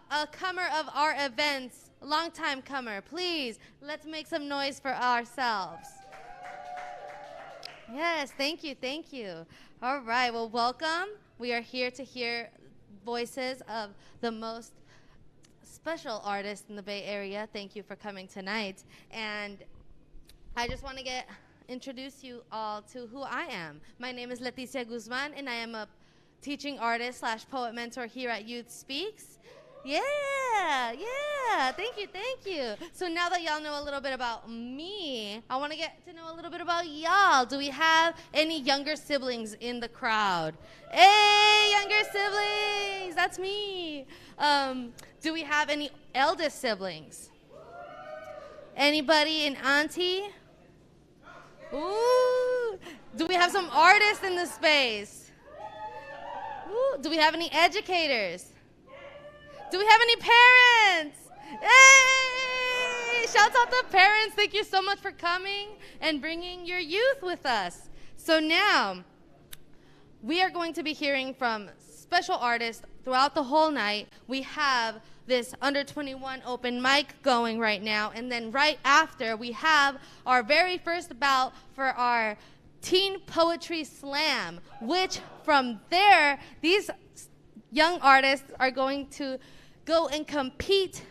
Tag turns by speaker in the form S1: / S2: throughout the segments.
S1: a comer of our events, long-time comer. Please, let's make some noise for ourselves. Yes, thank you, thank you. All right, well, welcome. We are here to hear voices of the most special artists in the Bay Area. Thank you for coming tonight. And I just want to introduce you all to who I am. My name is Leticia Guzman, and I am a teaching artist slash poet mentor here at Youth Speaks. Yeah, thank you. So now that y'all know a little bit about me, I want to get to know a little bit about y'all. Do we have any younger siblings in the crowd? Hey, younger siblings, that's me. Do we have any eldest siblings? Anybody an auntie? Ooh, do we have some artists in the space? Ooh, do we have any educators? Do we have any parents? Hey! Shouts out to parents. Thank you so much for coming and bringing your youth with us. So now, we are going to be hearing from special artists throughout the whole night. We have this under 21 open mic going right now. And then right after, we have our very first bout for our Teen Poetry Slam, which from there, these young artists are going to go and compete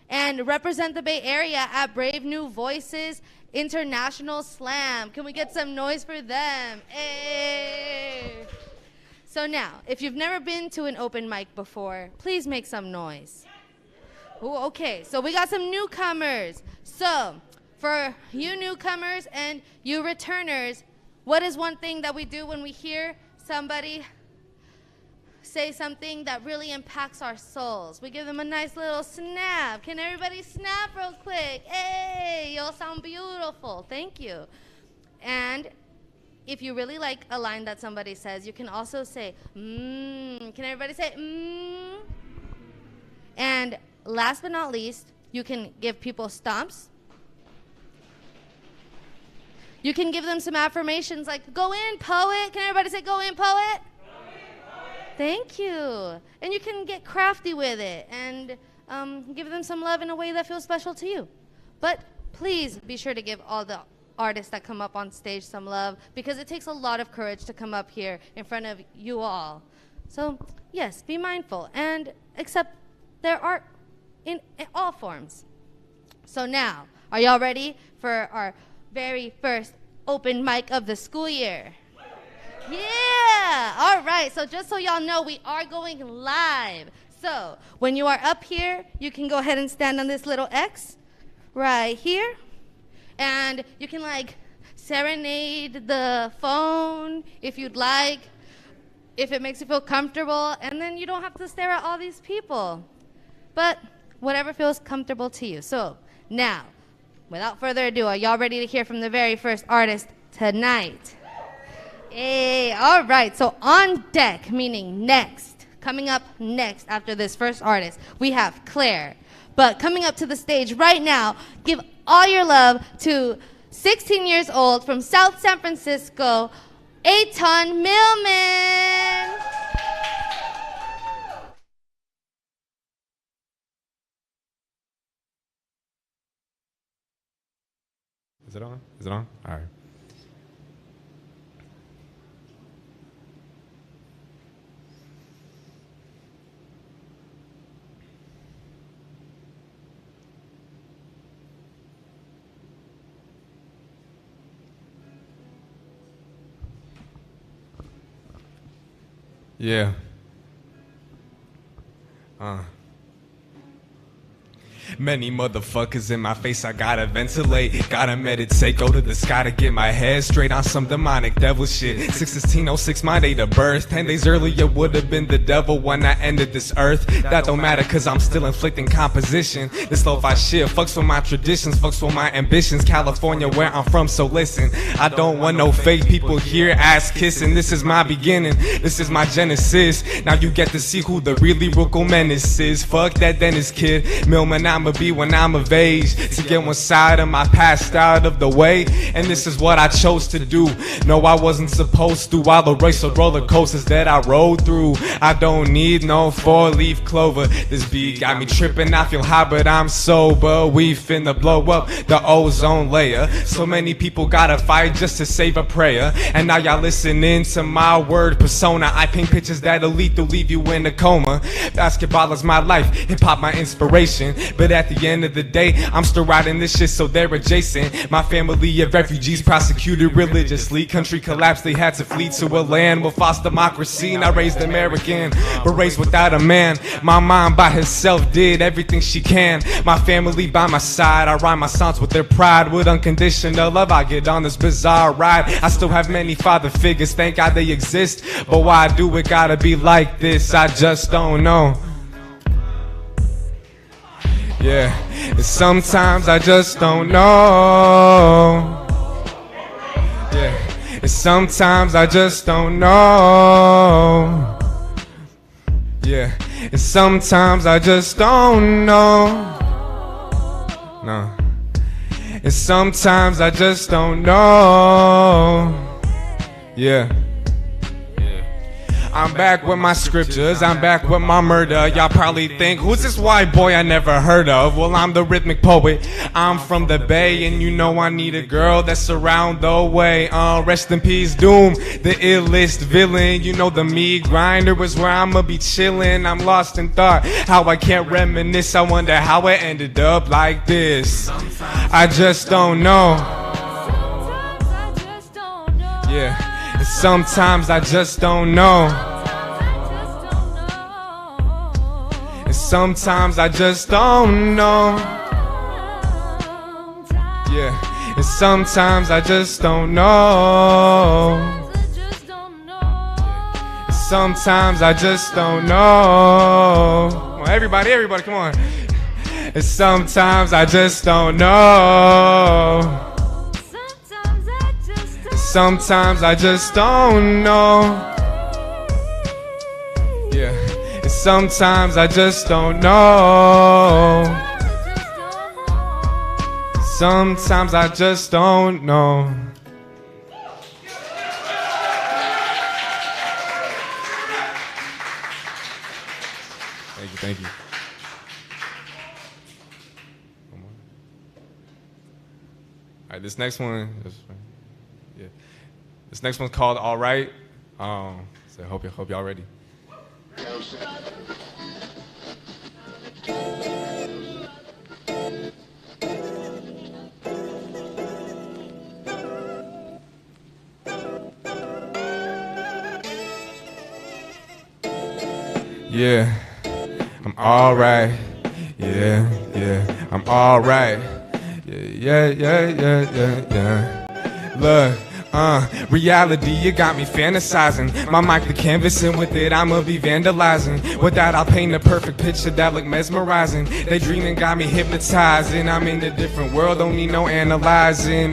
S1: and represent the Bay Area at Brave New Voices International Slam. Can we get some noise for them? Hey! So now, if you've never been to an open mic before, please make some noise. Ooh, okay, so we got some newcomers. So, for you newcomers and you returners, what is one thing that we do when we hear somebody say something that really impacts our souls? We give them a nice little snap. Can everybody snap real quick? Hey, y'all sound beautiful. Thank you. And if you really like a line that somebody says, you can also say, Can everybody say, And last but not least, you can give people stomps. You can give them some affirmations like, go in, poet. Can everybody say, go in, poet? Thank you. And you can get crafty with it and give them some love in a way that feels special to you. But please be sure to give all the artists that come up on stage some love, because it takes a lot of courage to come up here in front of you all. So yes, be mindful and accept their art in all forms. So now, are y'all ready for our very first open mic of the school year? Yeah, all right, so just so y'all know, we are going live. So when you are up here, you can go ahead and stand on this little X right here. And you can like serenade the phone if you'd like, if it makes you feel comfortable. And then you don't have to stare at all these people. But whatever feels comfortable to you. So now, without further ado, are y'all ready to hear from the very first artist tonight? Hey, all right, so on deck, meaning next, coming up next after this first artist, we have Claire. But coming up to the stage right now, give all your love to 16 years old from South San Francisco, Eitan Millman.
S2: Is it on? Is it on? All right. Yeah. Many motherfuckers in my face, I gotta ventilate, gotta meditate, go to the sky to get my head straight on some demonic devil shit. 1606, my date of birth, 10 days earlier would've been the devil when I ended this earth. That don't matter cause I'm still inflicting composition. This lo-fi shit fucks with my traditions, fucks with my ambitions. California where I'm from, so listen, I don't want no fake people here ass kissing. This is my beginning, this is my genesis. Now you get to see who the really real menace is. Fuck that Dennis kid, Millman, I'ma be when I'm of age. To get one side of my past out of the way, and this is what I chose to do. No, I wasn't supposed to. All the race of roller coasters that I rode through, I don't need no four-leaf clover. This beat got me tripping, I feel high but I'm sober. We finna blow up the ozone layer. So many people gotta fight just to save a prayer. And now y'all listening to my word persona. I paint pictures that'll leave you in a coma. Basketball is my life, hip-hop my inspiration. But at the end of the day, I'm still riding this shit, so they're adjacent. My family of refugees prosecuted religiously. Country collapsed, they had to flee to a land with false democracy. Not raised American, but raised without a man. My mom by herself did everything she can. My family by my side, I rhyme my songs with their pride. With unconditional love, I get on this bizarre ride. I still have many father figures, thank God they exist. But why do it gotta be like this? I just don't know. Yeah, and sometimes I just don't know. Yeah, and sometimes I just don't know. Yeah, and sometimes I just don't know. No. And sometimes I just don't know. Yeah. I'm back with my scriptures, I'm back with my murder. Y'all probably think, who's this white boy I never heard of? Well, I'm the rhythmic poet, I'm from the Bay, and you know I need a girl that's around the way. Rest in peace, Doom, the illest villain. You know the meat grinder is where I'ma be chillin'. I'm lost in thought, how I can't reminisce. I wonder how it ended up like this. I just don't know. Yeah. Sometimes I just don't know. And sometimes I just don't know. Yeah. And sometimes I just don't know. And sometimes I just don't know. Come on, everybody, come on. And sometimes I just don't know. Sometimes I just don't know. Yeah. And sometimes I just don't know. Sometimes I just don't know. Thank you. All right, this next one is. Yeah. This next one's called All Right. So hope y'all ready. Yeah, I'm all right. Yeah, I'm all right. Yeah. Look. Reality, you got me fantasizing. My mic the canvas, and with it I'ma be vandalizing. With that I'll paint a perfect picture that look mesmerizing. They dreaming got me hypnotizing. I'm in a different world, don't need no analyzing.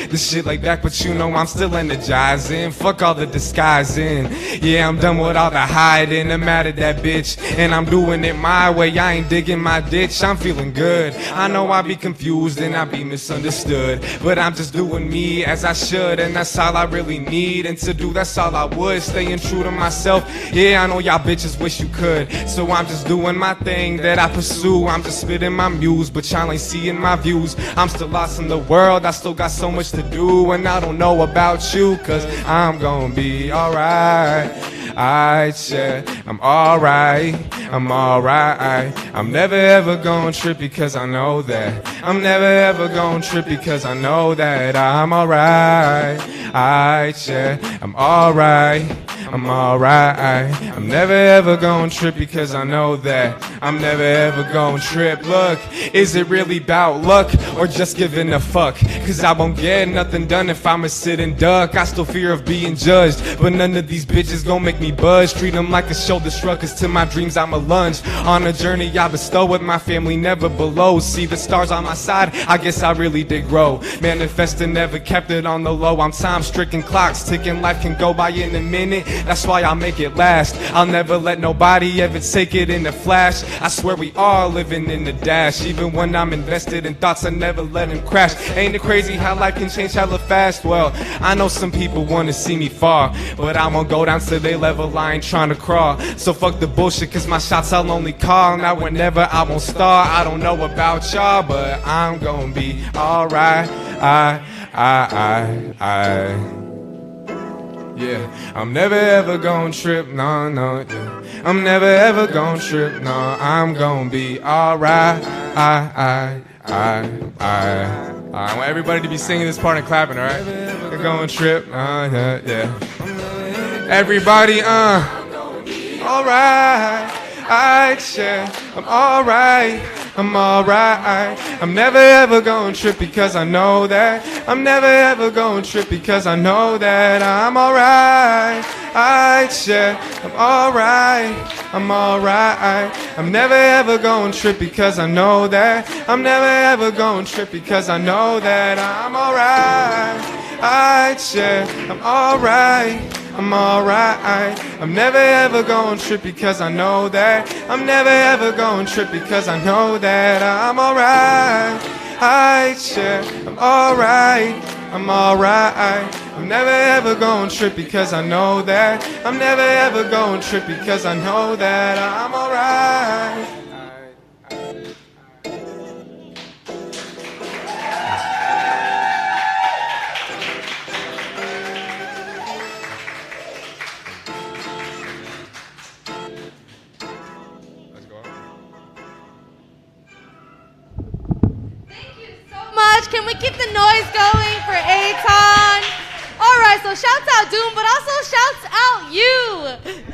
S2: This shit like that, but you know I'm still energizing. Fuck all the disguising. Yeah, I'm done with all the hiding. I'm mad at that bitch, and I'm doing it my way. I ain't digging my ditch, I'm feeling good. I know I be confused and I be misunderstood, but I'm just doing me as I should, and that's all I really need. And to do, that's all I would. Staying true to myself. Yeah, I know y'all bitches wish you could. So I'm just doing my thing that I pursue. I'm just spitting my muse, but y'all ain't seeing my views. I'm still lost in the world, I still got so much to do. And I don't know about you, cause I'm gonna be alright. I'm alright, I'm alright. I'm never ever gonna trip because I know that. I'm never ever gonna trip because I know that I'm alright. I'm alright, I'm alright. I'm never ever gonna trip because I know that. I'm never ever gonna trip. Look, is it really about luck or just giving a fuck? Cause I won't get nothing done if I'ma sit and duck. I still fear of being judged, but none of these bitches gon' make me budge. Treat them like a shoulder shrug, cause to my dreams I'm a lunge. On a journey I bestow with my family, never below. See the stars on my side, I guess I really did grow. Manifesting, never kept it on the low. I'm time stricken, clocks ticking, life can go by in a minute. that's why I'll make it last. I'll never let nobody ever take it in a flash. I swear we all living in the dash. Even when I'm invested in thoughts, I never let them crash. Ain't it crazy how life can change hella fast? Well, I know some people wanna see me fall, but I won't go down to their level, I ain't trying to crawl. So fuck the bullshit, cause my shots I'll only call. Now whenever I won't start, I don't know about y'all, but I'm gonna be alright. Yeah, I'm never ever gonna trip, no, yeah. I'm never ever gonna trip, no, I'm gonna be alright. I want everybody to be singing this part and clapping, alright? We're going trip, yeah. Everybody, alright, yeah, I'm alright. I'm alright. I'm never ever gonna trip because I know that. I'm never ever gonna trip because I know that I'm alright. Yeah, I'm alright. I'm alright. I'm never ever gonna trip because I know that. I'm never ever gonna trip because I know that I'm alright. Yeah, I'm alright. I'm alright. I'm never ever gonna trip because I know that. I'm never ever gonna trip because I know that I'm alright. Yeah, I'm alright. I'm alright. I'm never ever gonna trip because I know that. I'm never ever gonna trip because I know that I'm alright.
S1: Can we keep the noise going for Eitan? All right, so shouts out Doom, but also shouts out you.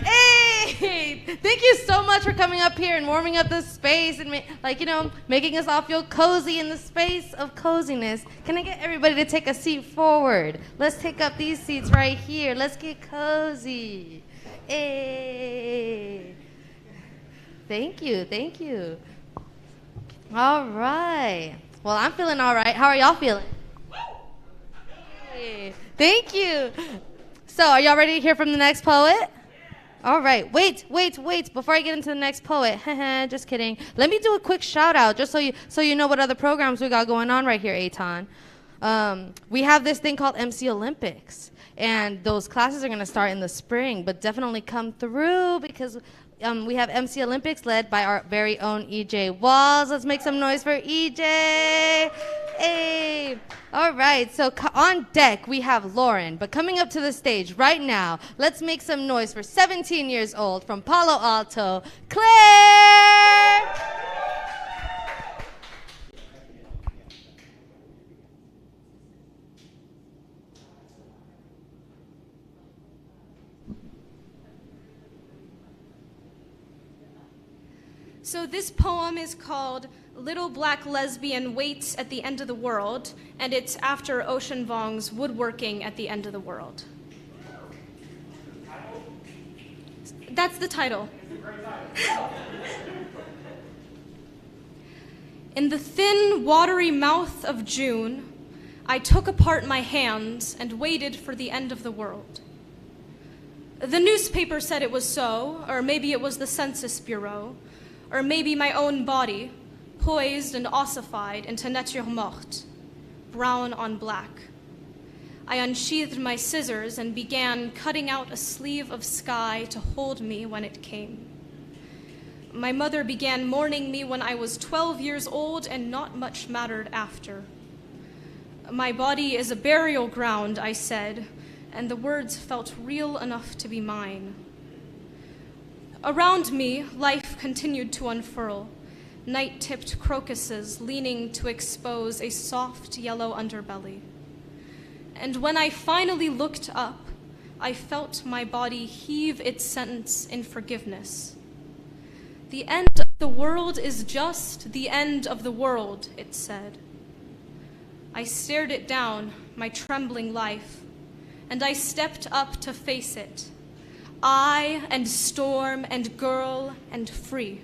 S1: Hey, thank you so much for coming up here and warming up this space and making us all feel cozy in the space of coziness. Can I get everybody to take a seat forward? Let's take up these seats right here. Let's get cozy. Hey. Thank you. All right. Well, I'm feeling all right. How are y'all feeling? Hey, thank you. So, are y'all ready to hear from the next poet? All right. Wait. Before I get into the next poet, just kidding. Let me do a quick shout out just so you know what other programs we got going on right here, Eitan. We have this thing called MC Olympics, and those classes are going to start in the spring, but definitely come through because we have MC Olympics led by our very own EJ Walls. Let's make some noise for EJ. Hey. All right, so on deck we have Lauren, but coming up to the stage right now, let's make some noise for 17 years old from Palo Alto, Claire.
S3: So this poem is called Little Black Lesbian Waits at the End of the World, and it's after Ocean Vuong's Woodworking at the End of the World. That's the title. In the thin, watery mouth of June, I took apart my hands and waited for the end of the world. The newspaper said it was so, or maybe it was the Census Bureau, or maybe my own body, poised and ossified into nature morte, brown on black. I unsheathed my scissors and began cutting out a sleeve of sky to hold me when it came. My mother began mourning me when I was 12 years old, and not much mattered after. My body is a burial ground, I said, and the words felt real enough to be mine. Around me, life continued to unfurl, night-tipped crocuses leaning to expose a soft yellow underbelly. And when I finally looked up, I felt my body heave its sentence in forgiveness. The end of the world is just the end of the world, it said. I stared it down, my trembling life, and I stepped up to face it. I and storm and girl and free.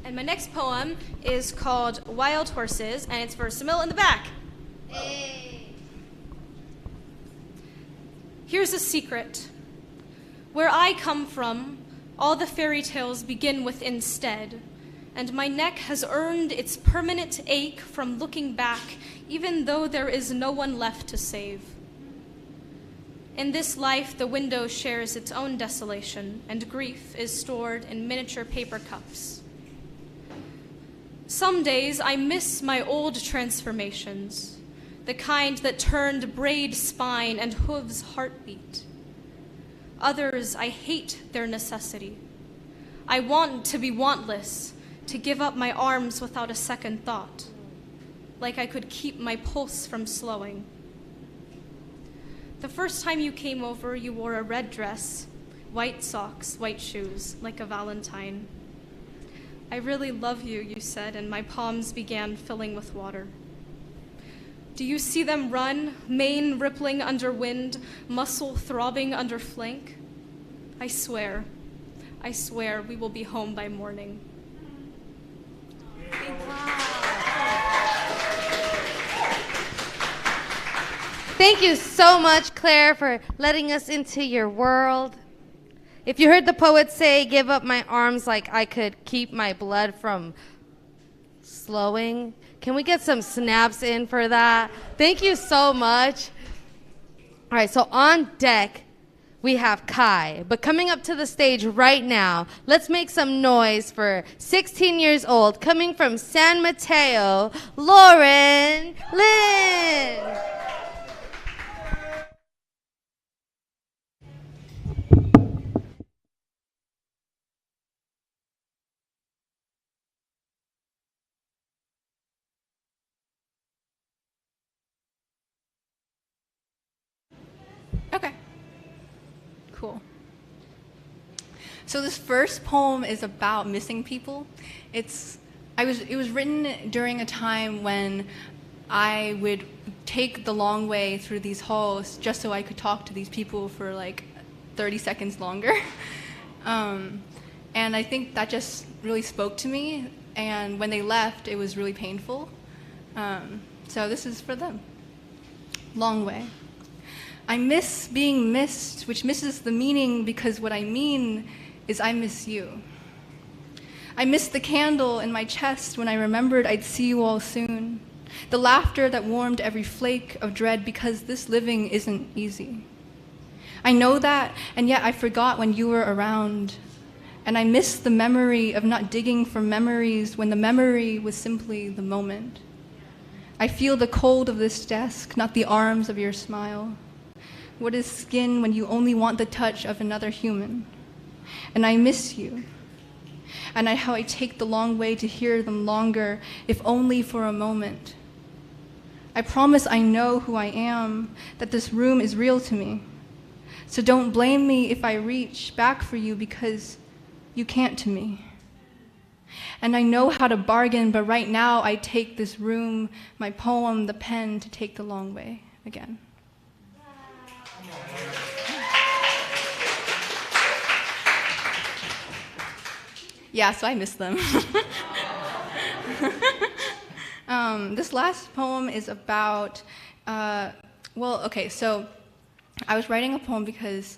S3: And my next next poem is called Wild Horses, and it's for Samir in the back.
S1: Hey.
S3: Here's a secret. Where I come from, all the fairy tales begin with instead, and my neck has earned its permanent ache from looking back, even though there is no one left to save. In this life, the window shares its own desolation, and grief is stored in miniature paper cups. Some days I miss my old transformations, the kind that turned braid spine and hooves heartbeat. Others, I hate their necessity. I want to be wantless, to give up my arms without a second thought, like I could keep my pulse from slowing. The first time you came over, you wore a red dress, white socks, white shoes, like a Valentine. I really love you, you said, and my palms began filling with water. Do you see them run, mane rippling under wind, muscle throbbing under flank? I swear we will be home by morning.
S1: Thank you so much, Claire, for letting us into your world. If you heard the poet say, give up my arms like I could keep my blood from slowing, can we get some snaps in for that? Thank you so much. All right, so on deck, we have Kai. But coming up to the stage right now, let's make some noise for 16 years old, coming from San Mateo, Lauren Lynn.
S4: Okay. Cool. So this first poem is about missing people. It was written during a time when I would take the long way through these halls just so I could talk to these people for like 30 seconds longer. And I think that just really spoke to me. And when they left, it was really painful. So this is for them. Long way. I miss being missed, which misses the meaning because what I mean is I miss you. I miss the candle in my chest when I remembered I'd see you all soon. The laughter that warmed every flake of dread because this living isn't easy. I know that, and yet I forgot when you were around. And I miss the memory of not digging for memories when the memory was simply the moment. I feel the cold of this desk, not the arms of your smile. What is skin when you only want the touch of another human? And I miss you. And how I take the long way to hear them longer, if only for a moment. I promise I know who I am, that this room is real to me. So don't blame me if I reach back for you because you can't to me. And I know how to bargain, but right now I take this room, my poem, the pen, to take the long way again. Yeah, so I miss them. This last poem is about, so I was writing a poem because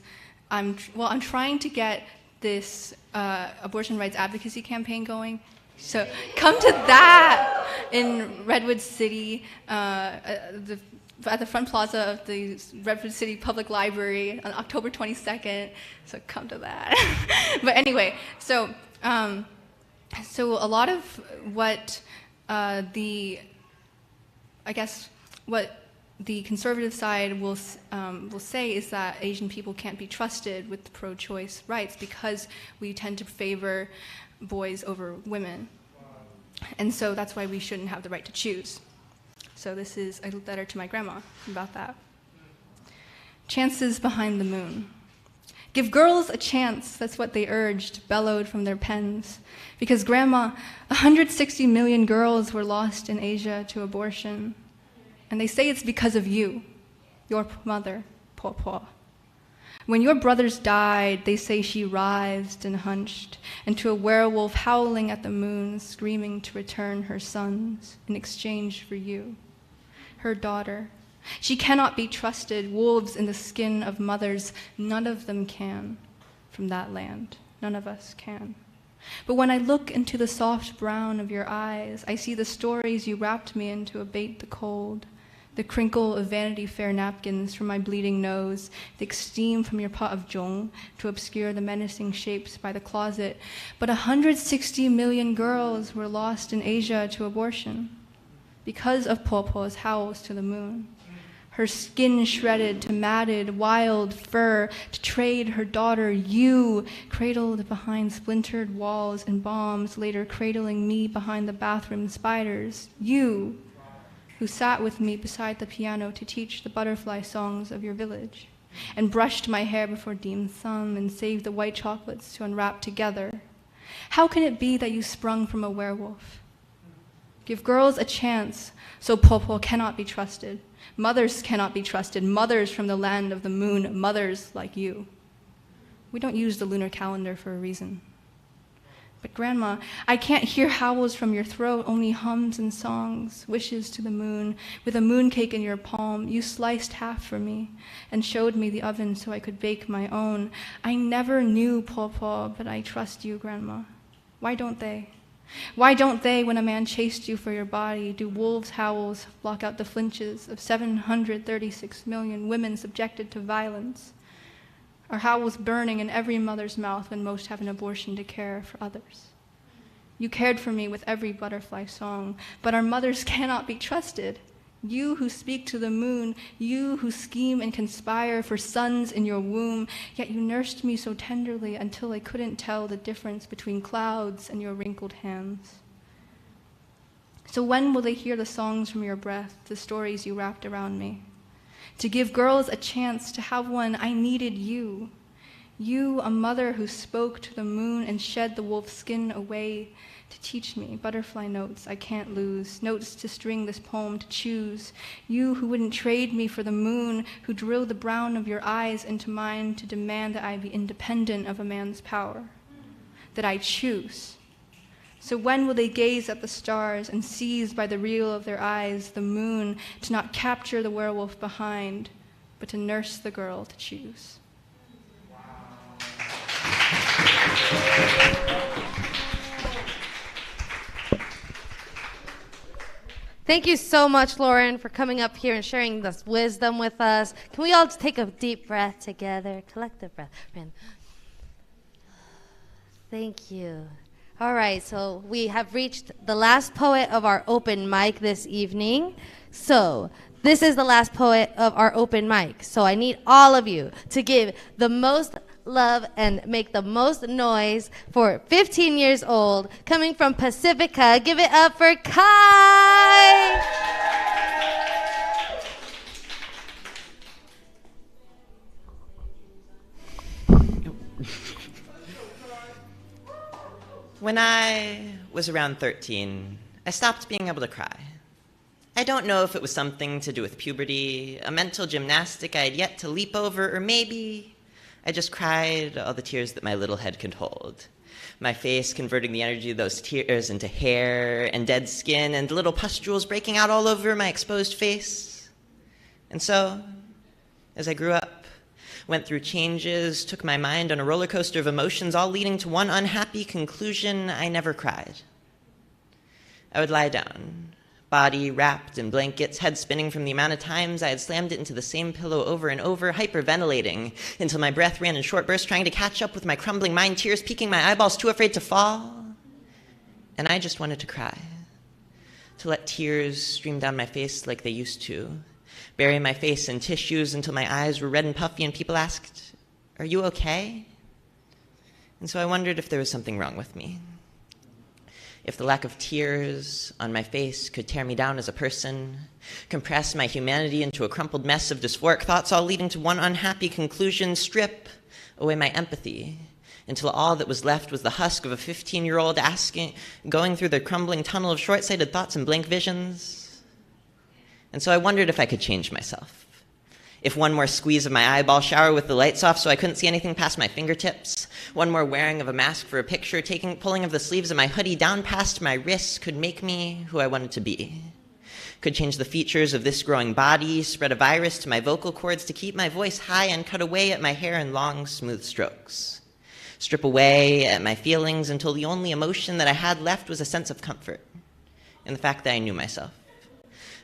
S4: I'm trying to get this abortion rights advocacy campaign going. So come to that in Redwood City, at the front plaza of the Redwood City Public Library on October 22nd. So come to that. But anyway, so a lot of what what the conservative side will say is that Asian people can't be trusted with pro-choice rights because we tend to favor boys over women. And so that's why we shouldn't have the right to choose. So this is a letter to my grandma about that. Chances behind the moon. Give girls a chance, that's what they urged, bellowed from their pens. Because Grandma, 160 million girls were lost in Asia to abortion. And they say it's because of you, your mother, Paw Paw. When your brothers died, they say she writhed and hunched into a werewolf howling at the moon, screaming to return her sons in exchange for you, her daughter. She cannot be trusted, wolves in the skin of mothers. None of them can from that land. None of us can. But when I look into the soft brown of your eyes, I see the stories you wrapped me in to abate the cold, the crinkle of Vanity Fair napkins from my bleeding nose, the steam from your pot of jong to obscure the menacing shapes by the closet. But 160 million girls were lost in Asia to abortion because of Popo's howls to the moon. Her skin shredded to matted, wild fur to trade her daughter, you, cradled behind splintered walls and bombs, later cradling me behind the bathroom spiders, you, who sat with me beside the piano to teach the butterfly songs of your village, and brushed my hair before dim sum and saved the white chocolates to unwrap together. How can it be that you sprung from a werewolf? Give girls a chance, so Popo cannot be trusted. Mothers cannot be trusted, mothers from the land of the moon, mothers like you. We don't use the lunar calendar for a reason. But Grandma, I can't hear howls from your throat, only hums and songs, wishes to the moon. With a mooncake in your palm, you sliced half for me and showed me the oven so I could bake my own. I never knew Popo, but I trust you, Grandma. Why don't they? Why don't they, when a man chased you for your body, do wolves' howls block out the flinches of 736 million women subjected to violence? Our howls burning in every mother's mouth when most have an abortion to care for others. You cared for me with every butterfly song, but our mothers cannot be trusted. You who speak to the moon, you who scheme and conspire for sons in your womb, yet you nursed me so tenderly until I couldn't tell the difference between clouds and your wrinkled hands. So when will they hear the songs from your breath, the stories you wrapped around me? To give girls a chance to have one, I needed you. You, a mother who spoke to the moon and shed the wolf skin away to teach me butterfly notes I can't lose, notes to string this poem to choose. You who wouldn't trade me for the moon, who drilled the brown of your eyes into mine to demand that I be independent of a man's power, that I choose. So when will they gaze at the stars and seize by the reel of their eyes the moon, to not capture the werewolf behind, but to nurse the girl to choose?
S1: Thank you so much, Lauren, for coming up here and sharing this wisdom with us. Can we all take a deep breath together? Collective breath. Thank you. All right, so we have reached the last poet of our open mic this evening. So this is the last poet of our open mic. So I need all of you to give the most love and make the most noise for 15 years old, coming from Pacifica. Give it up for Kai!
S5: When I was around 13, I stopped being able to cry. I don't know if it was something to do with puberty, a mental gymnastic I had yet to leap over, or maybe I just cried all the tears that my little head could hold. My face converting the energy of those tears into hair and dead skin and little pustules breaking out all over my exposed face. And so, as I grew up, went through changes, took my mind on a roller coaster of emotions, all leading to one unhappy conclusion: I never cried. I would lie down, body wrapped in blankets, head spinning from the amount of times I had slammed it into the same pillow over and over, hyperventilating until my breath ran in short bursts, trying to catch up with my crumbling mind, tears peeking my eyeballs, too afraid to fall. And I just wanted to cry, to let tears stream down my face like they used to, bury my face in tissues until my eyes were red and puffy and people asked, "Are you okay?" And so I wondered if there was something wrong with me. If the lack of tears on my face could tear me down as a person, compress my humanity into a crumpled mess of dysphoric thoughts, all leading to one unhappy conclusion: strip away my empathy until all that was left was the husk of a 15-year-old going through the crumbling tunnel of short-sighted thoughts and blank visions. And so I wondered if I could change myself, If one more squeeze of my eyeball shower with the lights off so I couldn't see anything past my fingertips, one more wearing of a mask for a picture, pulling of the sleeves of my hoodie down past my wrists could make me who I wanted to be. Could change the features of this growing body, spread a virus to my vocal cords to keep my voice high and cut away at my hair in long, smooth strokes. Strip away at my feelings until the only emotion that I had left was a sense of comfort in the fact that I knew myself.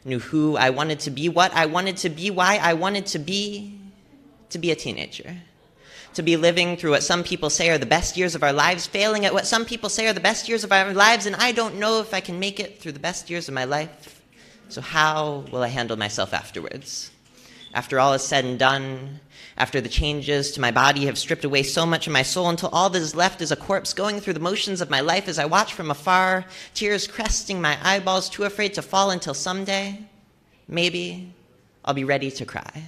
S5: Knew who I wanted to be, what I wanted to be, why I wanted to be a teenager. To be living through what some people say are the best years of our lives, failing at what some people say are the best years of our lives, and I don't know if I can make it through the best years of my life. So how will I handle myself afterwards? After all is said and done, after the changes to my body have stripped away so much of my soul until all that is left is a corpse going through the motions of my life as I watch from afar, tears cresting my eyeballs, too afraid to fall until someday, maybe, I'll be ready to cry.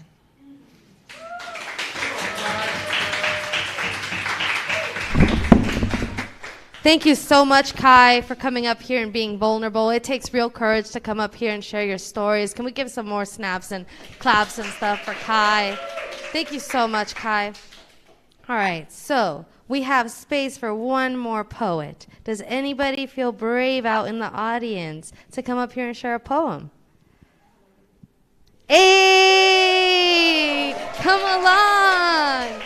S1: Thank you so much, Kai, for coming up here and being vulnerable. It takes real courage to come up here and share your stories. Can we give some more snaps and claps and stuff for Kai? Thank you so much, Kai. All right, so we have space for one more poet. Does anybody feel brave out in the audience to come up here and share a poem? Hey, come along.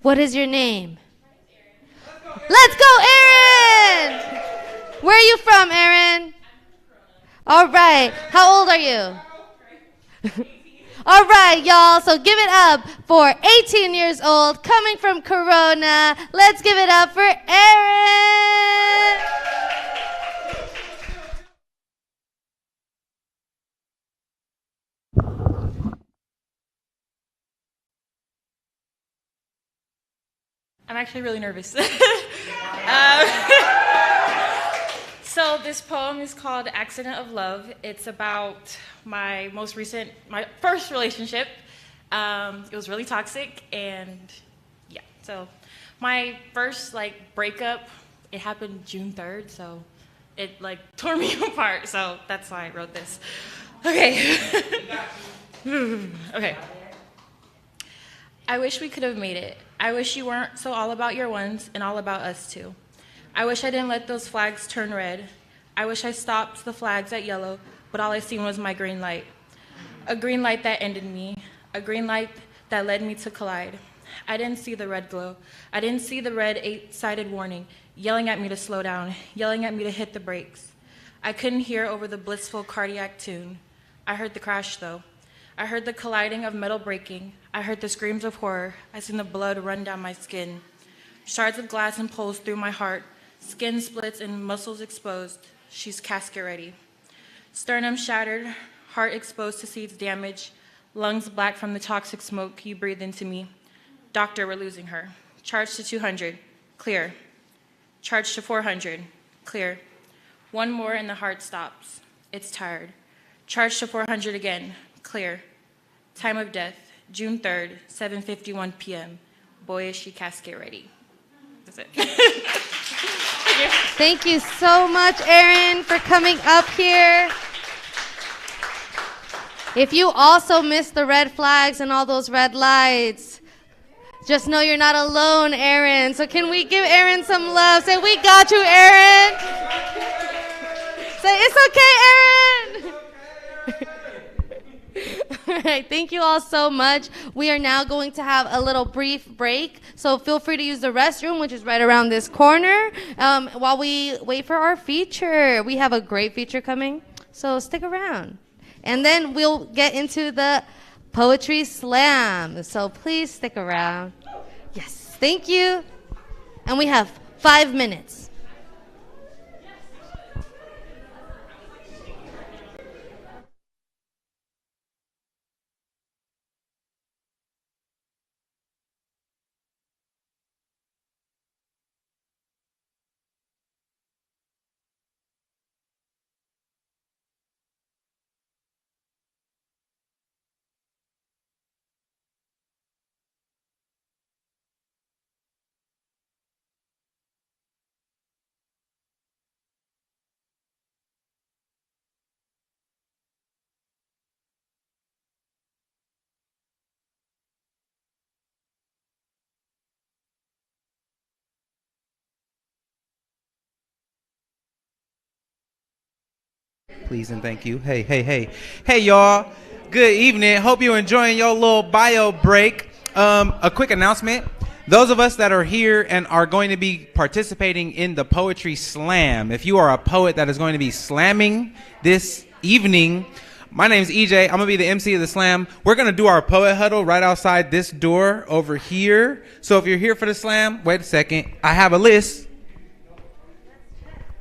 S1: What is your name? Let's go, Aaron! Where are you from, Aaron? All right. How old are you? All right, y'all. So give it up for 18 years old, coming from Corona. Let's give it up for Aaron!
S6: I'm actually really nervous. So this poem is called Accident of Love. It's about my first relationship. It was really toxic, and yeah. So my first breakup, it happened June 3rd, so it tore me apart. So that's why I wrote this. Okay. Okay. I wish we could have made it. I wish you weren't so all about your ones and all about us too. I wish I didn't let those flags turn red. I wish I stopped the flags at yellow, but all I seen was my green light. A green light that ended me. A green light that led me to collide. I didn't see the red glow. I didn't see the red 8-sided warning, yelling at me to slow down, yelling at me to hit the brakes. I couldn't hear over the blissful cardiac tune. I heard the crash though. I heard the colliding of metal breaking. I heard the screams of horror. I seen the blood run down my skin. Shards of glass impulse through my heart. Skin splits and muscles exposed. She's casket ready. Sternum shattered, heart exposed to seeds damage. Lungs black from the toxic smoke you breathed into me. Doctor, we're losing her. Charge to 200, clear. Charge to 400, clear. One more and the heart stops. It's tired. Charge to 400 again, clear. Time of death, June 3rd, 7:51 p.m. Boy, is she casket ready. That's it.
S1: Thank you so much, Aaron, for coming up here. If you also missed the red flags and all those red lights, just know you're not alone, Aaron. So can we give Aaron some love? Say, we got you, Aaron. Say, it's okay, Aaron. All right, thank you all so much. We are now going to have a little brief break, so feel free to use the restroom, which is right around this corner, while we wait for our feature. We have a great feature coming, so stick around. And then we'll get into the poetry slam, so please stick around. Yes, thank you. And we have 5 minutes.
S7: Please and thank you. Hey, hey, hey. Hey, y'all. Good evening. Hope you're enjoying your little bio break. A quick announcement. Those of us that are here and are going to be participating in the Poetry Slam, if you are a poet that is going to be slamming this evening, my name is EJ. I'm going to be the MC of the slam. We're going to do our poet huddle right outside this door over here. So if you're here for the slam, wait a second. I have a list.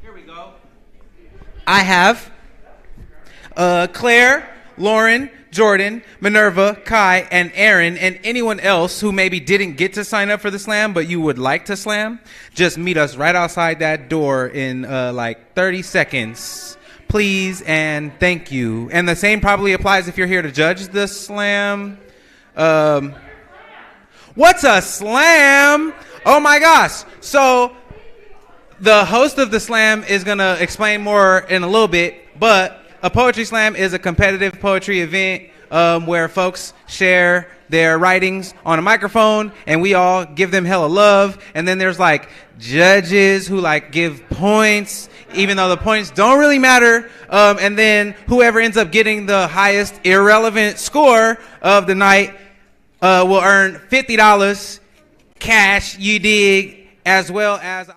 S7: Here we go. I have Claire, Lauren, Jordan, Minerva, Kai, and Aaron, and anyone else who maybe didn't get to sign up for the slam but you would like to slam. Just meet us right outside that door in like 30 seconds. Please and thank you. And the same probably applies if you're here to judge the slam. What's a slam? Oh my gosh. So the host of the slam is going to explain more in a little bit, but a poetry slam is a competitive poetry event where folks share their writings on a microphone and we all give them hella love. And then there's like judges who like give points, even though the points don't really matter. And then whoever ends up getting the highest irrelevant score of the night will earn $50 cash, you dig, as well as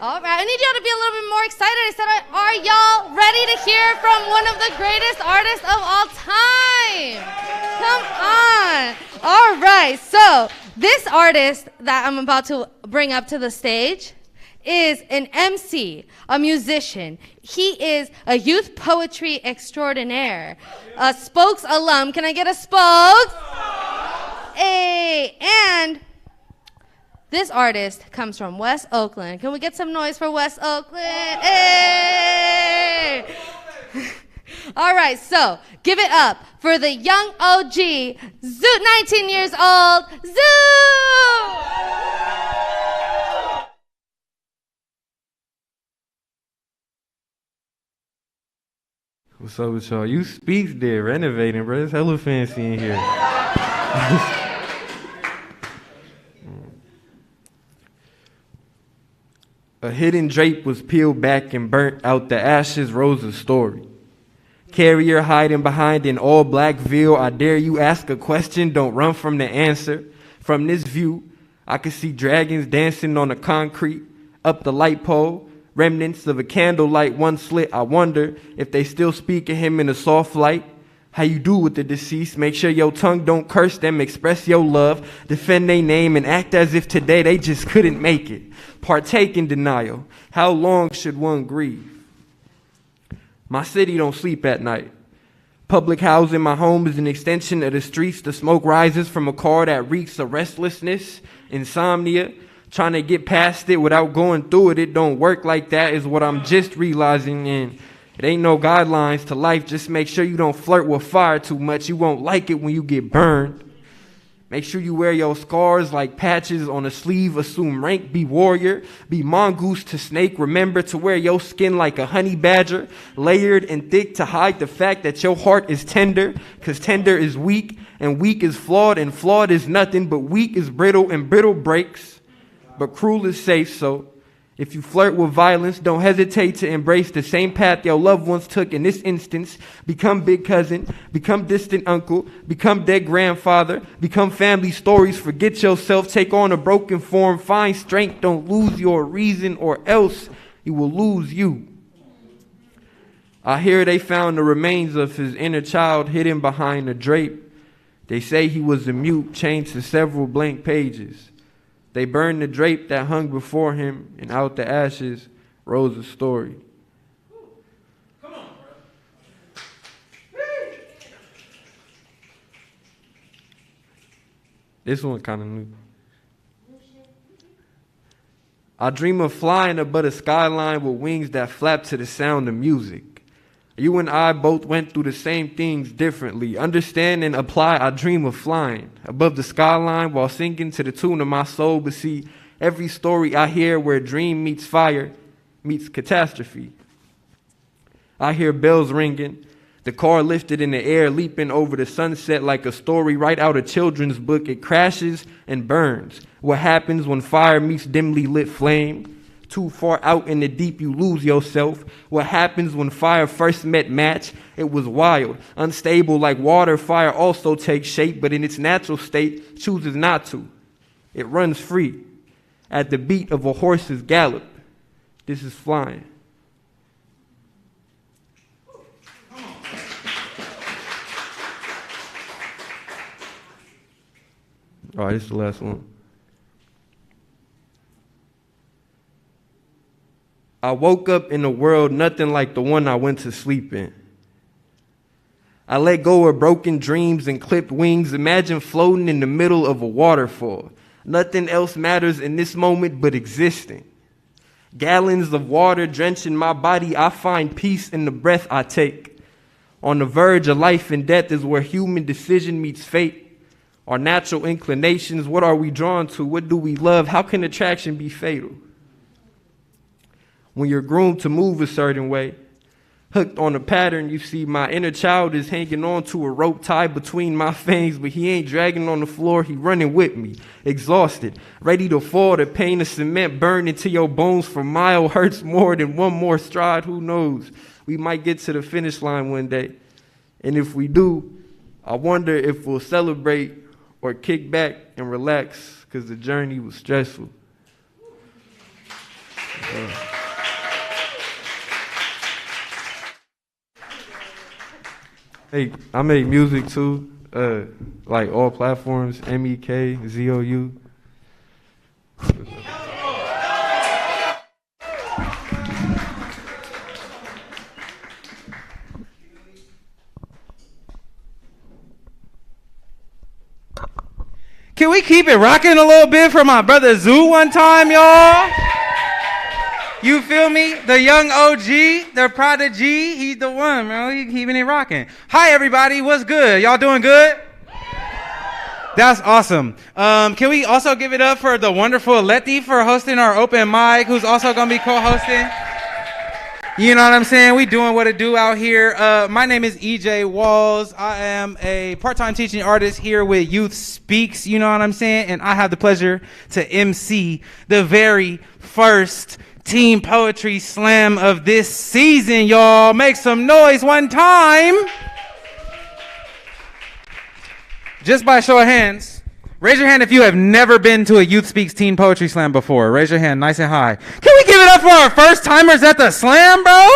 S1: All right, I need y'all to be a little bit more excited. I said, are y'all ready to hear from one of the greatest artists of all time? Come on. All right, so this artist that I'm about to bring up to the stage is an MC, a musician. He is a youth poetry extraordinaire, a Spokes alum. Can I get a Spokes? Hey, and this artist comes from West Oakland. Can we get some noise for West Oakland? Hey! All right, so give it up for the young OG, 19 years old, Zoo!
S8: What's up with y'all? You speaks there, renovating, bro. It's hella fancy in here. A hidden drape was peeled back and burnt out the ashes rose a story. Carrier hiding behind an all-black veil, I dare you ask a question, don't run from the answer. From this view, I could see dragons dancing on the concrete, up the light pole, remnants of a candlelight once lit. I wonder if they still speak of him in a soft light. How you do with the deceased, make sure your tongue don't curse them, express your love, defend their name, and act as if today they just couldn't make it. Partake in denial. How long should one grieve? My city don't sleep at night. Public housing, my home is an extension of the streets. The smoke rises from a car that reeks of restlessness, insomnia. Trying to get past it without going through it, it don't work like that is what I'm just realizing. And it ain't no guidelines to life. Just make sure you don't flirt with fire too much. You won't like it when you get burned. Make sure you wear your scars like patches on a sleeve. Assume rank, be warrior, be mongoose to snake. Remember to wear your skin like a honey badger, layered and thick to hide the fact that your heart is tender, because tender is weak, and weak is flawed, and flawed is nothing, but weak is brittle, and brittle breaks, but cruel is safe. So if you flirt with violence, don't hesitate to embrace the same path your loved ones took in this instance. Become big cousin, become distant uncle, become dead grandfather, become family stories. Forget yourself, take on a broken form, find strength, don't lose your reason or else you will lose you. I hear they found the remains of his inner child hidden behind a drape. They say he was a mute, chained to several blank pages. They burned the drape that hung before him, and out the ashes rose a story. Come on, bro. This one kind of new. I dream of flying above a skyline with wings that flap to the sound of music. You and I both went through the same things differently. Understand and apply, I dream of flying above the skyline while singing to the tune of my soul. But see, every story I hear where dream meets fire meets catastrophe. I hear bells ringing, the car lifted in the air, leaping over the sunset like a story right out of children's book. It crashes and burns. What happens when fire meets dimly lit flame? Too far out in the deep, you lose yourself. What happens when fire first met match? It was wild, unstable like water. Fire also takes shape, but in its natural state, chooses not to. It runs free at the beat of a horse's gallop. This is flying. All right, this is the last one. I woke up in a world nothing like the one I went to sleep in. I let go of broken dreams and clipped wings. Imagine floating in the middle of a waterfall. Nothing else matters in this moment but existing. Gallons of water drenching my body. I find peace in the breath I take. On the verge of life and death is where human decision meets fate. Our natural inclinations, what are we drawn to? What do we love? How can attraction be fatal? When you're groomed to move a certain way, hooked on a pattern, you see my inner child is hanging on to a rope tied between my fangs, but he ain't dragging on the floor, he running with me, exhausted, ready to fall. The pain of cement burned into your bones for a mile hurts more than one more stride. Who knows? We might get to the finish line one day. And if we do, I wonder if we'll celebrate or kick back and relax because the journey was stressful. Hey, I make music too, like all platforms, MEK, ZOU.
S7: Can we keep it rocking a little bit for my brother Zoo one time, y'all? You feel me? The young OG, the prodigy, he's the one, man. He keeping it rocking. Hi, everybody. What's good? Y'all doing good? That's awesome. Can we also give it up for the wonderful Letty for hosting our open mic, who's also going to be co-hosting? You know what I'm saying? We doing what it do out here. My name is EJ Walls. I am a part-time teaching artist here with Youth Speaks. You know what I'm saying? And I have the pleasure to MC the very first Teen Poetry Slam of this season, y'all. Make some noise one time. Just by show of hands. Raise your hand if you have never been to a Youth Speaks Teen Poetry Slam before. Raise your hand nice and high. Can we give it up for our first timers at the slam, bro?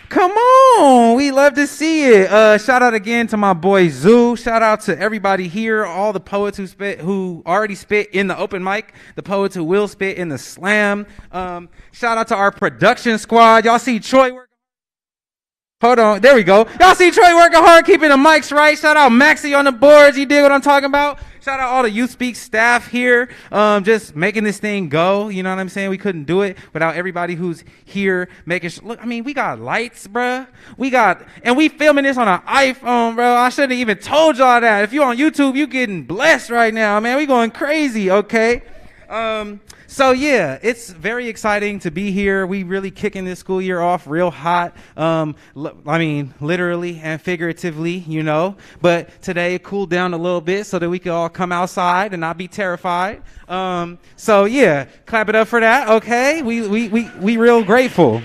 S7: Come on. We love to see it. Shout out again to my boy Zoo. Shout out to everybody here, all the poets who already spit in the open mic, the poets who will spit in the slam. Shout out to our production squad. Y'all see Troy working. Hold on, there we go. Y'all see Troy working hard, keeping the mics right. Shout out Maxie on the boards. You dig what I'm talking about? Shout out all the Youth Speak staff here, just making this thing go. You know what I'm saying? We couldn't do it without everybody who's here making sure. Look, I mean, we got lights, bruh. And we filming this on an iPhone, bro. I shouldn't have even told y'all that. If you're on YouTube, you getting blessed right now, man. We going crazy, okay? So yeah, it's very exciting to be here. We really kicking this school year off real hot. I mean, literally and figuratively, you know. But today it cooled down a little bit so that we could all come outside and not be terrified. So yeah, clap it up for that. Okay, we real grateful.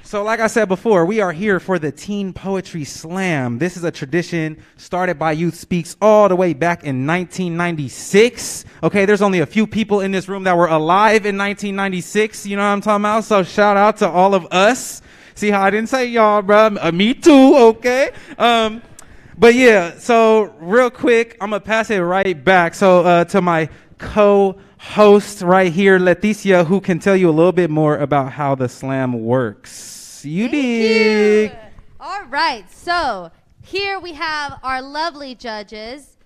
S7: So like I said before, we are here for the Teen Poetry Slam. This is a tradition started by Youth Speaks all the way back in 1996. Okay, there's only a few people in this room that were alive in 1996. You know what I'm talking about? So shout out to all of us. See how I didn't say y'all, bro? Me too, okay? But yeah, so real quick, I'm going to pass it right back. So to my co-host right here, Leticia, who can tell you a little bit more about how the slam works. You dig.
S1: All right, so here we have our lovely judges,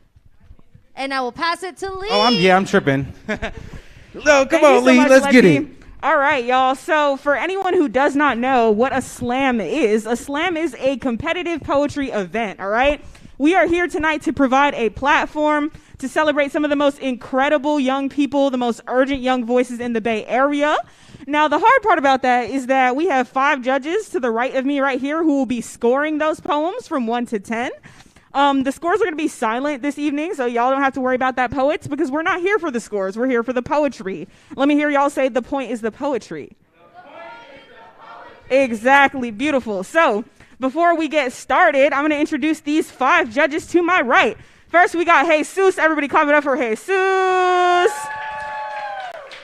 S1: and I will pass it to Lee.
S7: Oh, I'm tripping. No, come on,
S9: so
S7: Lee,
S9: much,
S7: let's get
S9: Letty.
S7: it.
S9: All right, y'all. So for anyone who does not know what a slam is a competitive poetry event, all right? We are here tonight to provide a platform to celebrate some of the most incredible young people, the most urgent young voices in the Bay Area. Now, the hard part about that is that we have 5 judges to the right of me right here who will be scoring those poems from 1 to 10. The scores are going to be silent this evening, so y'all don't have to worry about that, poets, because we're not here for the scores. We're here for the poetry. Let me hear y'all say the point is the poetry. The point is the poetry. Exactly. Beautiful. So before we get started, I'm going to introduce these 5 judges to my right. First, we got Jesus. Everybody clap it up for Jesus.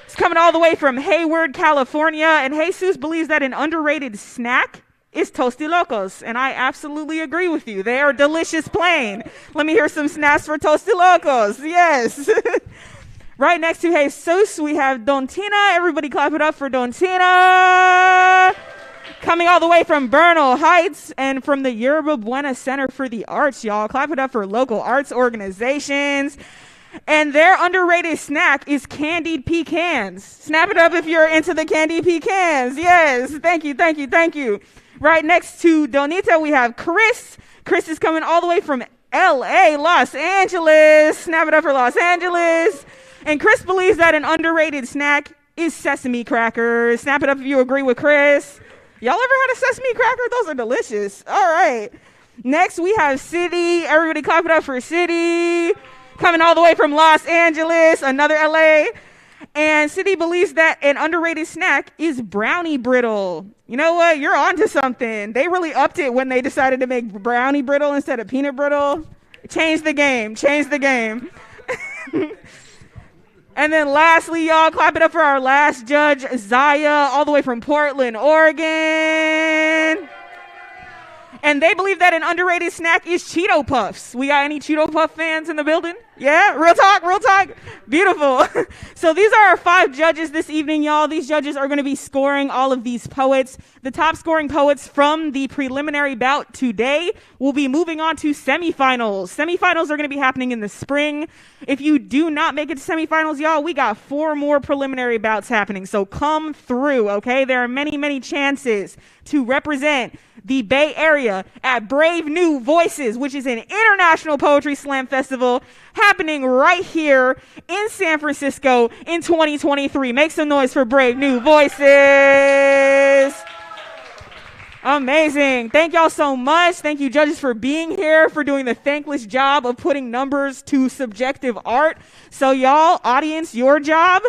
S9: He's coming all the way from Hayward, California, and Jesus believes that an underrated snack is Toasty Locos, and I absolutely agree with you. They are delicious plain. Let me hear some snaps for Toasty Locos. Yes. Right next to Jesus, we have Don Tina. Everybody clap it up for Don Tina. Coming all the way from Bernal Heights and from the Yerba Buena Center for the Arts, y'all. Clap it up for local arts organizations. And their underrated snack is candied pecans. Snap it up if you're into the candied pecans. Yes, thank you, thank you, thank you. Right next to Donita, we have Chris. Chris is coming all the way from LA, Los Angeles. Snap it up for Los Angeles. And Chris believes that an underrated snack is sesame crackers. Snap it up if you agree with Chris. Y'all ever had a sesame cracker? Those are delicious. All right. Next, we have City. Everybody clap it up for City. Coming all the way from Los Angeles, another LA. And City believes that an underrated snack is brownie brittle. You know what? You're onto something. They really upped it when they decided to make brownie brittle instead of peanut brittle. Change the game. Change the game. And then lastly, y'all, clap it up for our last judge, Zaya, all the way from Portland, Oregon. And they believe that an underrated snack is Cheeto Puffs. We got any Cheeto Puff fans in the building? Yeah, real talk, real talk. Beautiful. So these are our 5 judges this evening, y'all. These judges are going to be scoring all of these poets. The top scoring poets from the preliminary bout today will be moving on to semifinals. Semifinals are going to be happening in the spring. If you do not make it to semifinals, y'all, we got 4 more preliminary bouts happening. So come through, okay? There are many, many chances to represent the Bay Area at Brave New Voices, which is an international poetry slam festival happening right here in San Francisco in 2023. Make some noise for Brave New Voices. Amazing. Thank y'all so much. Thank you, judges, for being here, for doing the thankless job of putting numbers to subjective art. So y'all, audience, your job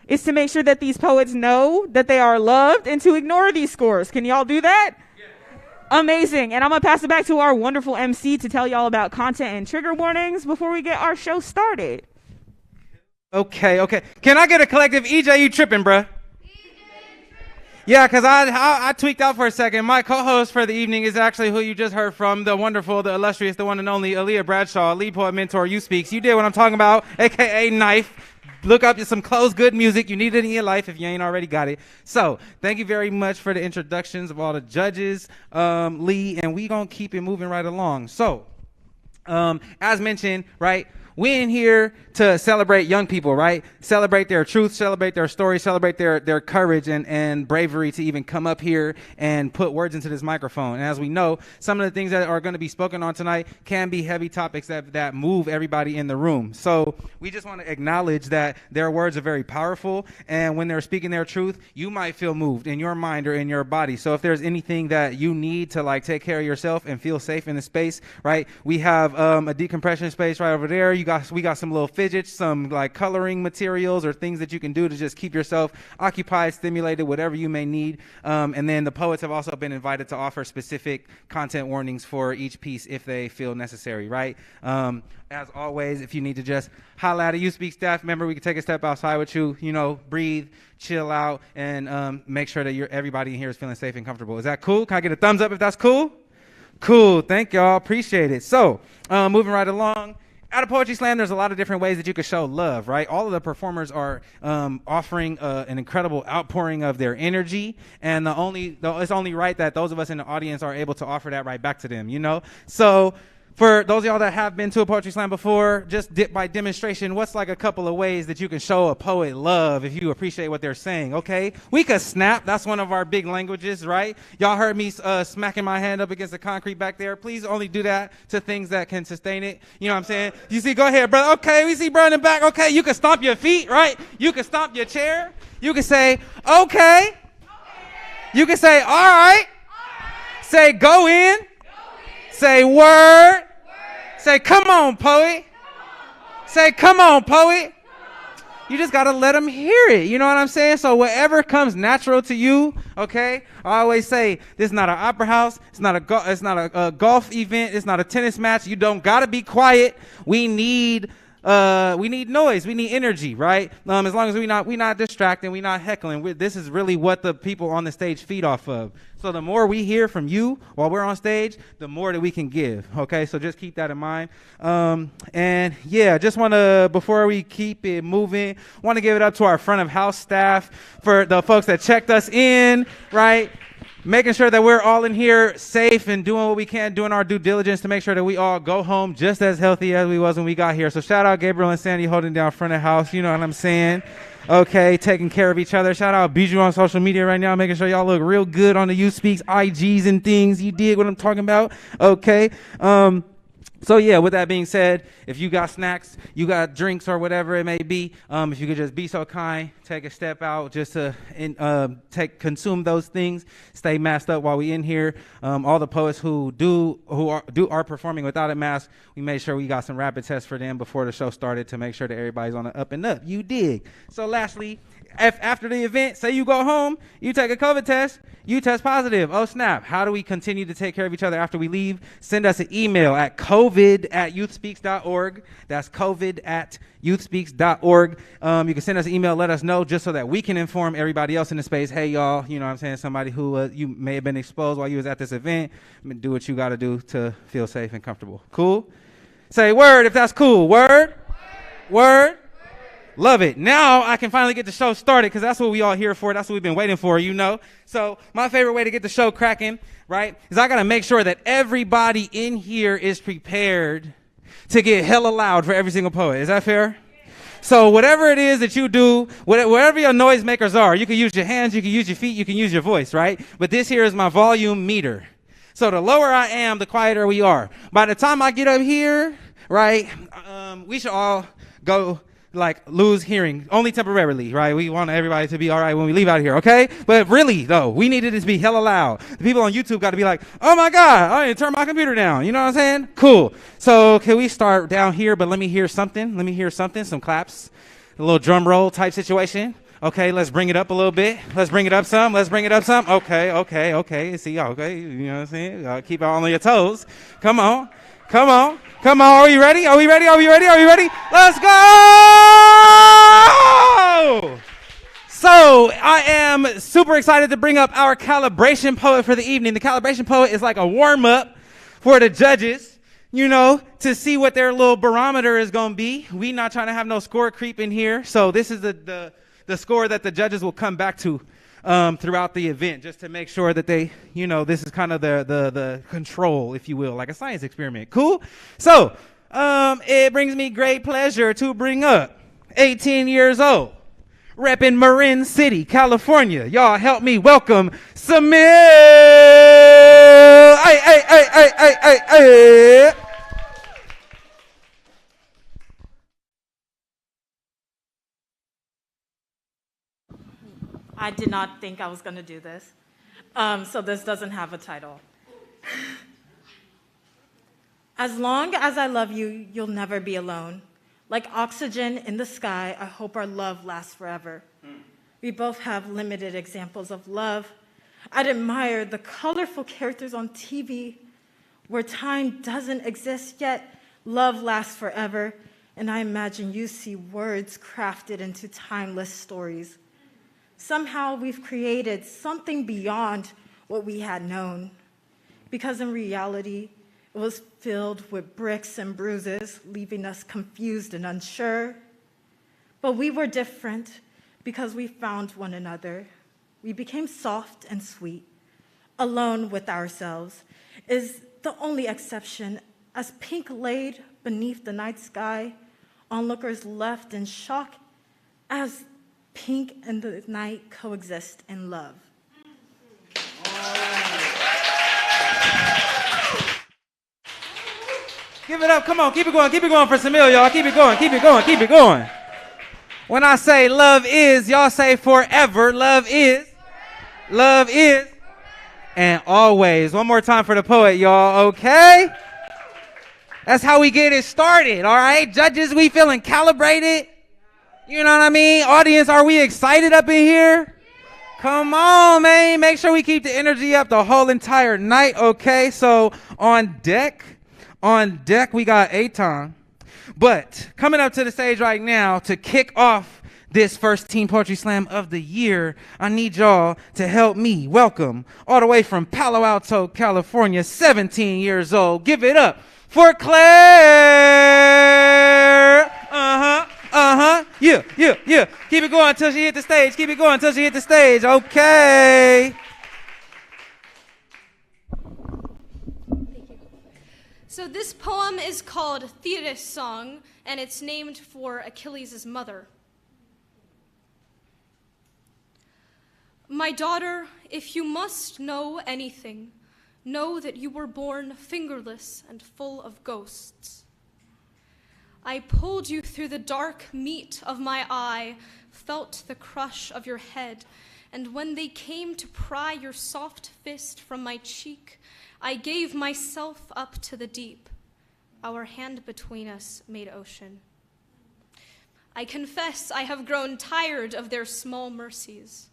S9: is to make sure that these poets know that they are loved and to ignore these scores. Can y'all do that? Amazing. And I'm going to pass it back to our wonderful MC to tell y'all about content and trigger warnings before we get our show started.
S7: Okay. Can I get a collective EJ, you tripping, bruh? Yeah, because I tweaked out for a second. My co-host for the evening is actually who you just heard from, the wonderful, the illustrious, the one and only Aaliyah Bradshaw, lead poet, mentor, You Speaks. You did what I'm talking about, a.k.a. Knife. Look up some closed good music. You need it in your life if you ain't already got it. So thank you very much for the introductions of all the judges, Lee, and we going to keep it moving right along. So as mentioned, right, we in here to celebrate young people, right? Celebrate their truth, celebrate their story, celebrate their courage and bravery to even come up here and put words into this microphone. And as we know, some of the things that are going to be spoken on tonight can be heavy topics that move everybody in the room. So we just want to acknowledge that their words are very powerful, and when they're speaking their truth, you might feel moved in your mind or in your body. So if there's anything that you need to like take care of yourself and feel safe in the space, right? We have a decompression space right over there. We got some little fidgets, some like coloring materials or things that you can do to just keep yourself occupied, stimulated, whatever you may need. And then the poets have also been invited to offer specific content warnings for each piece if they feel necessary, right? As always, if you need to just holla at a You Speak staff member, we can take a step outside with you, breathe, chill out, and make sure that everybody in here is feeling safe and comfortable. Is that cool? Can I get a thumbs up if that's cool? Cool. Thank y'all. Appreciate it. So moving right along. At a Poetry Slam, there's a lot of different ways that you can show love, right? All of the performers are offering an incredible outpouring of their energy, and it's only right that those of us in the audience are able to offer that right back to them, So for those of y'all that have been to a Poetry Slam before, just by demonstration, what's like a couple of ways that you can show a poet love if you appreciate what they're saying, okay? We could snap. That's one of our big languages, right? Y'all heard me smacking my hand up against the concrete back there. Please only do that to things that can sustain it. You know what I'm saying? You see, go ahead, brother. Okay, we see brother in the back. Okay, you can stomp your feet, right? You can stomp your chair. You can say, okay. You can say, all right. Say, go in. Say, word. Say, come on, poet. Say, come on, poet. You just got to let them hear it. You know what I'm saying? So whatever comes natural to you, okay? I always say, this is not an opera house. It's not a golf event. It's not a tennis match. You don't got to be quiet. We need noise. We need energy, right? As long as we not distracting, we not heckling. This is really what the people on the stage feed off of. So the more we hear from you while we're on stage, the more that we can give. Okay, so just keep that in mind. And yeah, just want to, before we keep it moving, want to give it up to our front of house staff for the folks that checked us in, right? Making sure that we're all in here safe and doing what we can, doing our due diligence to make sure that we all go home just as healthy as we was when we got here. So shout out Gabriel and Sandy holding down front of house. You know what I'm saying? Okay, taking care of each other. Shout out Bijou on social media right now, making sure y'all look real good on the You Speaks IGs and things. You dig what I'm talking about? Okay. So yeah, with that being said, if you got snacks, you got drinks or whatever it may be, if you could just be so kind, take a step out just to consume those things, stay masked up while we in here. All the poets who are performing without a mask, we made sure we got some rapid tests for them before the show started to make sure that everybody's on the up and up. You dig. So lastly, after the event, say you go home, you take a COVID test, you test positive. Oh, snap. How do we continue to take care of each other after we leave? Send us an email at covid@youthspeaks.org. That's covid@youthspeaks.org. You can send us an email, let us know, just so that we can inform everybody else in the space. Hey, y'all, you know what I'm saying? Somebody who you may have been exposed while you was at this event. Do what you got to do to feel safe and comfortable. Cool? Say word if that's cool. Word? Word? Love it. Now I can finally get the show started because that's what we all here for. That's what we've been waiting for, you know. So my favorite way to get the show cracking, right, is I got to make sure that everybody in here is prepared to get hella loud for every single poet. Is that fair? So whatever it is that you do, whatever your noisemakers are, you can use your hands, you can use your feet, you can use your voice, right? But this here is my volume meter. So the lower I am, the quieter we are. By the time I get up here, right, we should all go like lose hearing, only temporarily, right? We want everybody to be all right when we leave out of here, okay? But really, though, we needed it to be hella loud. The people on YouTube got to be like, oh my God, I need to turn my computer down. You know what I'm saying? Cool. So can we start down here, but let me hear something. Let me hear something, some claps, a little drum roll type situation. Okay, let's bring it up a little bit. Let's bring it up some. Let's bring it up some. Okay. See, okay, you know what I'm saying? Keep it on your toes. Come on. Are we ready? Are we ready? Let's go! So I am super excited to bring up our calibration poet for the evening. The calibration poet is like a warm-up for the judges, you know, to see what their little barometer is going to be. We not trying to have no score creep in here. So this is the score that the judges will come back to throughout the event, just to make sure that they, you know, this is kind of the control, if you will, like a science experiment. Cool? So it brings me great pleasure to bring up 18 years old, repping Marin City, California. Y'all help me welcome Samir. Hey.
S10: I did not think I was going to do this, so this doesn't have a title. As long as I love you, you'll never be alone. Like oxygen in the sky, I hope our love lasts forever. We both have limited examples of love. I'd admire the colorful characters on TV where time doesn't exist, yet love lasts forever. And I imagine you see words crafted into timeless stories. Somehow we've created something beyond what we had known, because in reality, it was filled with bricks and bruises, leaving us confused and unsure. But we were different because we found one another. We became soft and sweet, alone with ourselves, is the only exception. As pink laid beneath the night sky, onlookers left in shock as pink and the night coexist in love.
S7: Give it up. Come on. Keep it going for Samir, y'all. Keep it going. When I say love is, y'all say forever. Love is. And always. One more time for the poet, y'all. Okay? That's how we get it started. All right? Judges, we feeling calibrated? You know what I mean? Audience, are we excited up in here? Come on, man. Make sure we keep the energy up the whole entire night, okay? So on deck, we got Eitan. But coming up to the stage right now to kick off this first Teen Poetry Slam of the year, I need y'all to help me welcome, all the way from Palo Alto, California, 17 years old. Give it up for Claire. Yeah. Keep it going until she hit the stage. Okay.
S3: So this poem is called Thetis Song, and it's named for Achilles' mother. My daughter, if you must know anything, know that you were born fingerless and full of ghosts. I pulled you through the dark meat of my eye, felt the crush of your head, and when they came to pry your soft fist from my cheek, I gave myself up to the deep. Our hand between us made ocean. I confess I have grown tired of their small mercies.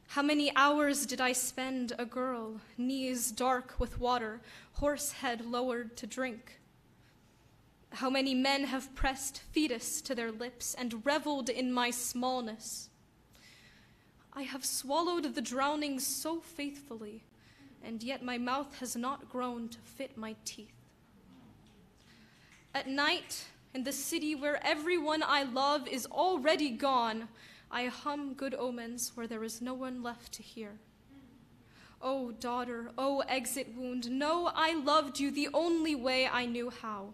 S3: How many hours did I spend a girl, knees dark with water, horse head lowered to drink? How many men have pressed fetus to their lips and reveled in my smallness? I have swallowed the drowning so faithfully, and yet my mouth has not grown to fit my teeth. At night, in the city where everyone I love is already gone, I hum good omens where there is no one left to hear. Oh, daughter, oh, exit wound, know I loved you the only way I knew how,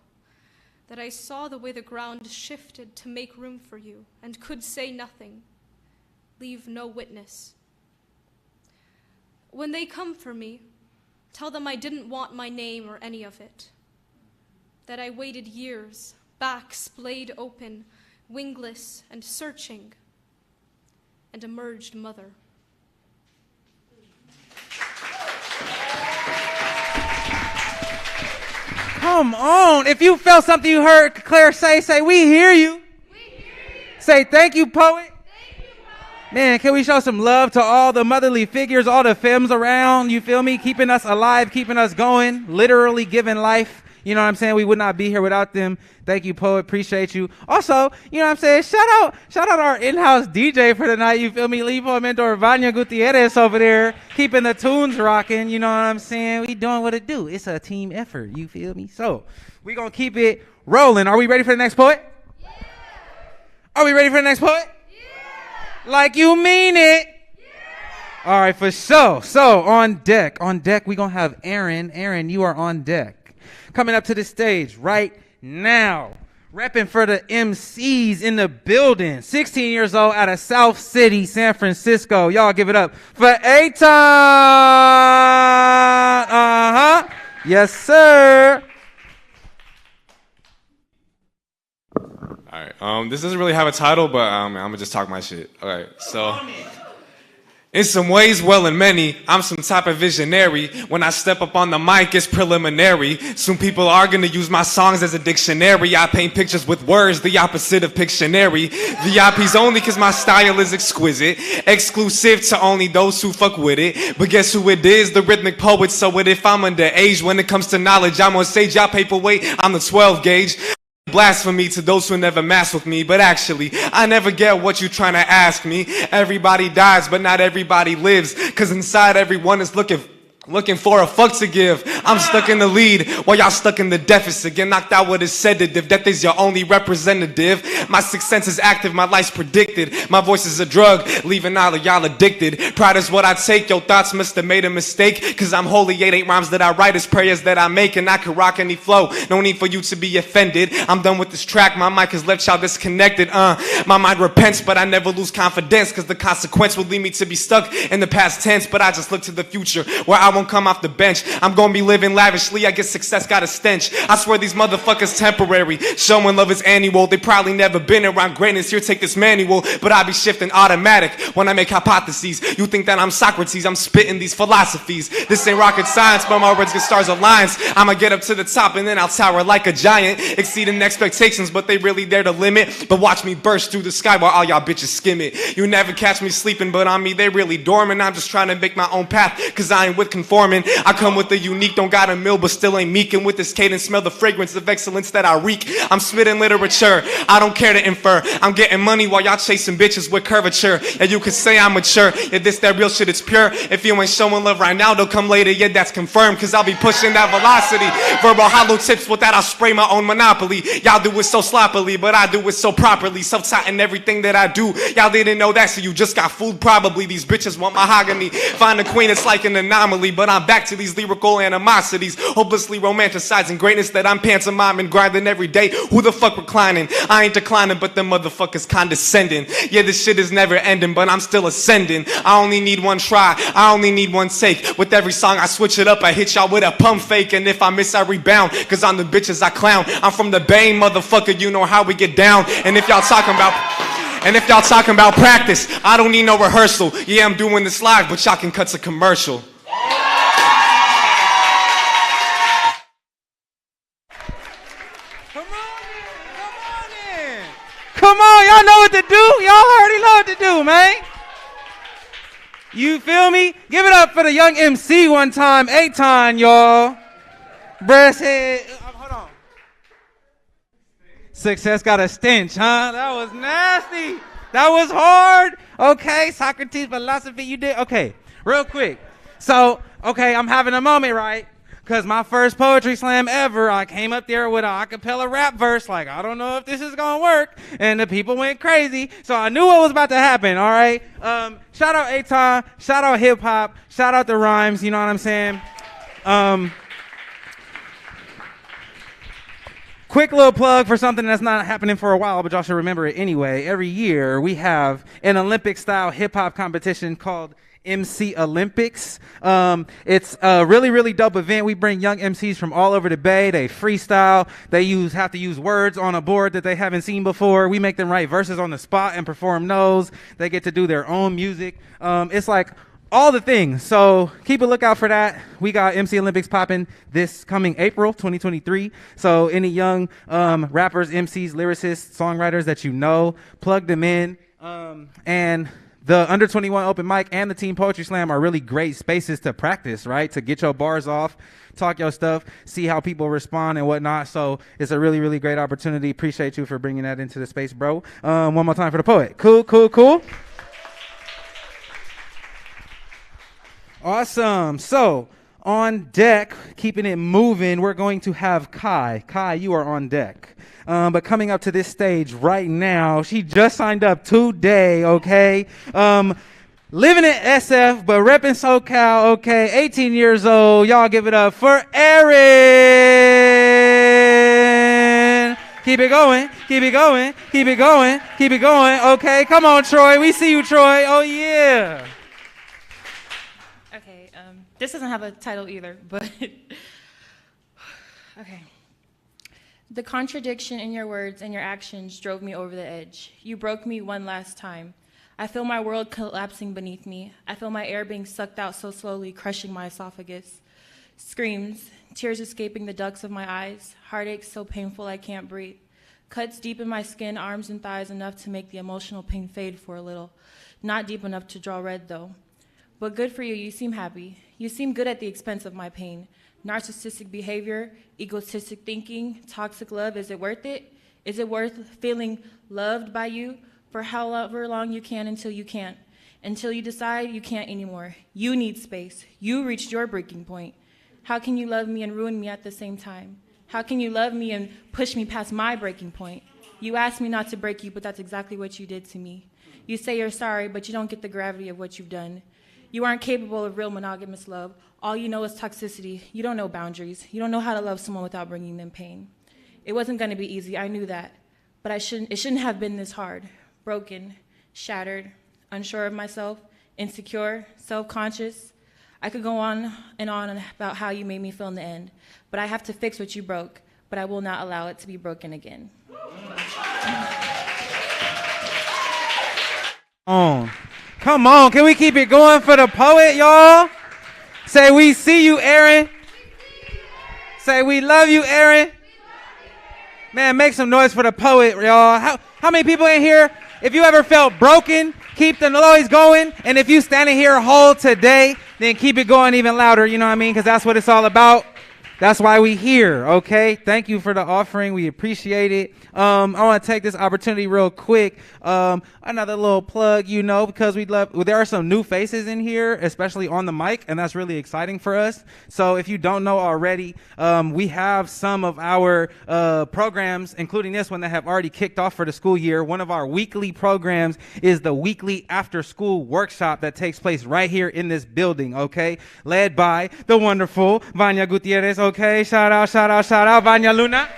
S3: that I saw the way the ground shifted to make room for you and could say nothing, leave no witness. When they come for me, tell them I didn't want my name or any of it, that I waited years, backs splayed open, wingless and searching, and emerged mother.
S7: Come on. If you felt something you heard Claire say, we hear you. We hear you. Say thank you, poet. Thank you, poet. Man, can we show some love to all the motherly figures, all the femmes around, you feel me? Keeping us alive, keeping us going, literally giving life. You know what I'm saying? We would not be here without them. Thank you, poet. Appreciate you. Also, you know what I'm saying? Shout out our in-house DJ for the night. You feel me? Lipo Mentor Vanya Gutierrez over there, keeping the tunes rocking. You know what I'm saying? We doing what it do. It's a team effort. You feel me? So we gonna keep it rolling. Are we ready for the next poet? Yeah. Are we ready for the next poet? Yeah. Like you mean it. Yeah. All right, for sure. So on deck, we gonna have Aaron. Aaron, you are on deck. Coming up to the stage right now, repping for the MCs in the building. 16 years old out of South City, San Francisco. Y'all give it up for Eitan. Yes, sir.
S2: All right. This doesn't really have a title, but I'm gonna just talk my shit. All right. So. In some ways, well, in many, I'm some type of visionary. When I step up on the mic, it's preliminary. Soon people are gonna use my songs as a dictionary. I paint pictures with words, the opposite of Pictionary. VIPs only cause my style is exquisite. Exclusive to only those who fuck with it. But guess who it is? The rhythmic poet. So what if I'm underage? When it comes to knowledge, I'm on stage, y'all paperweight, I'm the 12 gauge. Blasphemy to those who never mess with me, but actually, I never get what you trying to ask me. Everybody dies, but not everybody lives, cause inside everyone is looking for a fuck to give. I'm stuck in the lead while y'all stuck in the deficit. Get knocked out with a sedative. Death is your only representative. My sixth sense is active, my life's predicted. My voice is a drug, leaving all of y'all addicted. Pride is what I take, your thoughts must have made a mistake. Cause I'm holy, it ain't rhymes that I write, it's prayers that I make. And I can rock any flow, no need for you to be offended. I'm done with this track, my mic has left y'all disconnected. My mind repents, but I never lose confidence. Cause the consequence will lead me to be stuck in the past tense. But I just look to the future, where I won't come off the bench. I'm gonna be living lavishly, I guess success got a stench. I swear these motherfuckers temporary. Showing love is annual, they probably never been around greatness. Here, take this manual, but I be shifting automatic when I make hypotheses. You think that I'm Socrates, I'm spitting these philosophies. This ain't rocket science, but my words get stars alliance. I'ma get up to the top and then I'll tower like a giant, exceeding expectations, but they really dare to limit. But watch me burst through the sky while all y'all bitches skim it. You never catch me sleeping, but on me they really dormant. I'm just trying to make my own path, cause I ain't with conforming. I come with the unique, don't got a mill, but still ain't meek. And with this cadence, smell the fragrance of excellence that I reek. I'm spitting literature, I don't care to infer. I'm getting money while y'all chasing bitches with curvature. And you could say I'm mature, if this that real shit, it's pure. If you ain't showing love right now, they'll come later, yeah, that's confirmed. Cause I'll be pushing that velocity. Verbal hollow tips, with that I'll spray my own monopoly. Y'all do it so sloppily, but I do it so properly. Self-taught in everything that I do. Y'all didn't know that, so you just got fooled probably. These bitches want mahogany. Find a queen, it's like an anomaly. But I'm back to these lyrical animosities, hopelessly romanticizing greatness that I'm pantomiming, grinding every day. Who the fuck reclining? I ain't declining, but them motherfuckers condescending. Yeah, this shit is never ending, but I'm still ascending. I only need one try, I only need one take. With every song I switch it up, I hit y'all with a pump fake. And if I miss, I rebound, cause I'm the bitches I clown. I'm from the Bane, motherfucker, you know how we get down. And if y'all talking about practice, I don't need no rehearsal. Yeah, I'm doing this live, but y'all can cut to commercial.
S7: Y'all know what to do. Y'all already know what to do, man. You feel me? Give it up for the young MC one time. Eitan, y'all. Breasthead. Hold on. Success got a stench, huh? That was nasty. That was hard. Okay, Socrates philosophy, you did. Okay, real quick. So, okay, I'm having a moment, right? Because my first poetry slam ever, I came up there with an acapella rap verse, like, I don't know if this is going to work. And the people went crazy. So I knew what was about to happen, all right? Shout out Eitan, shout out hip hop, shout out the rhymes, you know what I'm saying? Quick little plug for something that's not happening for a while, but y'all should remember it anyway. Every year we have an Olympic-style hip-hop competition called MC Olympics. It's a really, really dope event. We bring young MCs from all over the Bay. They freestyle. They have to use words on a board that they haven't seen before. We make them write verses on the spot and perform those. They get to do their own music. It's like all the things. So keep a lookout for that. We got MC Olympics popping this coming April 2023. So any young rappers, MCs, lyricists, songwriters that you know, plug them in. And the Under 21 open mic and the Team Poetry Slam are really great spaces to practice, right? To get your bars off, talk your stuff, see how people respond and whatnot. So it's a really, really great opportunity. Appreciate you for bringing that into the space, bro. One more time for the poet. Cool, cool, cool. Awesome. So on deck, keeping it moving, we're going to have Kai. Kai, you are on deck. But coming up to this stage right now, she just signed up today, okay? Living in SF, but repping SoCal, okay? 18 years old. Y'all give it up for Erin. Keep it going, keep it going, keep it going, keep it going. Okay, come on, Troy. We see you, Troy. Oh, yeah.
S6: This doesn't have a title either, but okay. The contradiction in your words and your actions drove me over the edge. You broke me one last time. I feel my world collapsing beneath me. I feel my air being sucked out so slowly, crushing my esophagus. Screams, tears escaping the ducts of my eyes, heartaches so painful I can't breathe. Cuts deep in my skin, arms and thighs, enough to make the emotional pain fade for a little. Not deep enough to draw red, though. But good for you, you seem happy. You seem good at the expense of my pain. Narcissistic behavior, egotistic thinking, toxic love, is it worth it? Is it worth feeling loved by you for however long you can until you can't? Until you decide you can't anymore. You need space. You reached your breaking point. How can you love me and ruin me at the same time? How can you love me and push me past my breaking point? You asked me not to break you, but that's exactly what you did to me. You say you're sorry, but you don't get the gravity of what you've done. You aren't capable of real monogamous love. All you know is toxicity. You don't know boundaries. You don't know how to love someone without bringing them pain. It wasn't going to be easy. I knew that. But it shouldn't have been this hard. Broken, shattered, unsure of myself, insecure, self-conscious. I could go on about how you made me feel in the end. But I have to fix what you broke. But I will not allow it to be broken again.
S7: Come on, can we keep it going for the poet, y'all? Say, we see you, Erin. Say, we love you, Erin. Man, make some noise for the poet, y'all. How many people in here, if you ever felt broken, keep the noise going. And if you standing here whole today, then keep it going even louder, you know what I mean? Because that's what it's all about. That's why we here, okay? Thank you for the offering. We appreciate it. I want to take this opportunity real quick. Another little plug, you know, because there are some new faces in here, especially on the mic, and that's really exciting for us. So if you don't know already, we have some of our programs, including this one, that have already kicked off for the school year. One of our weekly programs is the weekly after-school workshop that takes place right here in this building, okay? Led by the wonderful Vanya Gutierrez, okay? Shout out, Vanya Luna.